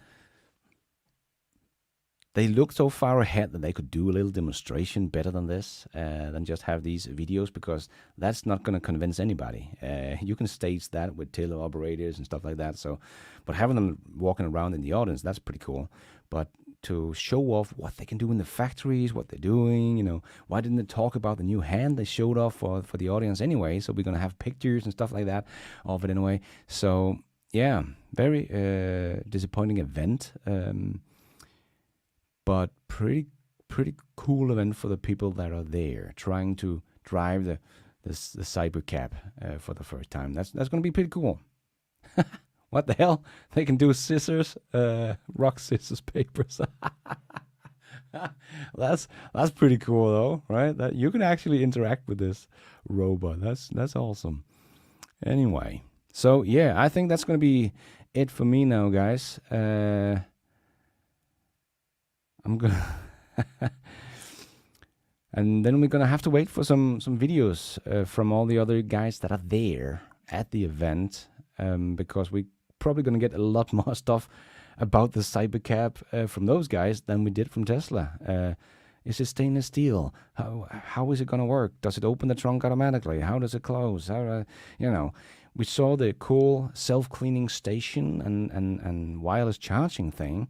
they look so far ahead that they could do a little demonstration better than this, than just have these videos, because that's not going to convince anybody. You can stage that with teleoperators and stuff like that. So, but having them walking around in the audience, that's pretty cool. But to show off what they can do in the factories, what they're doing, why didn't they talk about the new hand they showed off for the audience anyway? So we're going to have pictures and stuff like that of it anyway. So yeah, very disappointing event. But pretty cool event for the people that are there trying to drive the Cybercab for the first time. That's going to be pretty cool. What the hell? They can do scissors, rock, scissors, papers. That's pretty cool though, right? That you can actually interact with this robot. That's awesome. Anyway, so yeah, I think that's going to be it for me now, guys. I'm gonna and then we're gonna have to wait for some videos from all the other guys that are there at the event, because we're probably gonna get a lot more stuff about the Cybercab from those guys than we did from Tesla. Is it stainless steel? How is it gonna work? Does it open the trunk automatically? How does it close? We saw the cool self-cleaning station and wireless charging thing.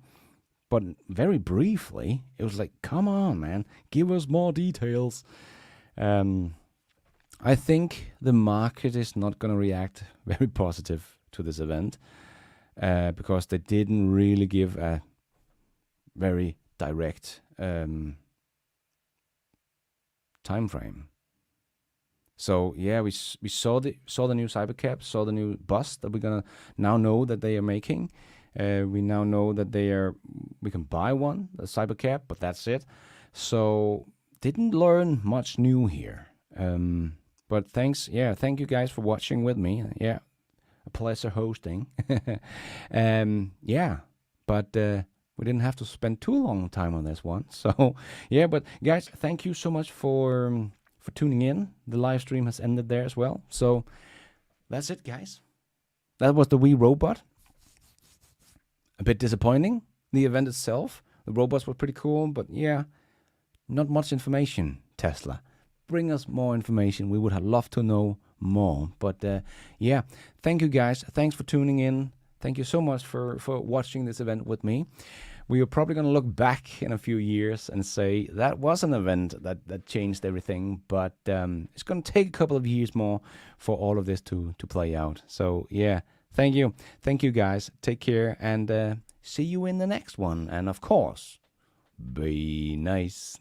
But very briefly, it was like, come on, man, give us more details. I think the market is not going to react very positive to this event, because they didn't really give a very direct time frame. So yeah, we saw the new Cybercab, saw the new bus that we're gonna now know that they are making. We now know that we can buy one, the Cybercab, but that's it. So didn't learn much new here. But thank you guys for watching with me. Yeah, a pleasure hosting. Yeah, but we didn't have to spend too long time on this one. So yeah, but guys, thank you so much for tuning in. The live stream has ended there as well. So that's it, guys. That was the Wii Robot. A bit disappointing, the event itself. The robots were pretty cool, but yeah, not much information, Tesla. Bring us more information. We would have loved to know more. But yeah, thank you guys. Thanks for tuning in. Thank you so much for watching this event with me. We are probably going to look back in a few years and say that was an event that changed everything. But it's going to take a couple of years more for all of this to play out. So yeah. Thank you. Thank you, guys. Take care, and see you in the next one. And, of course, be nice.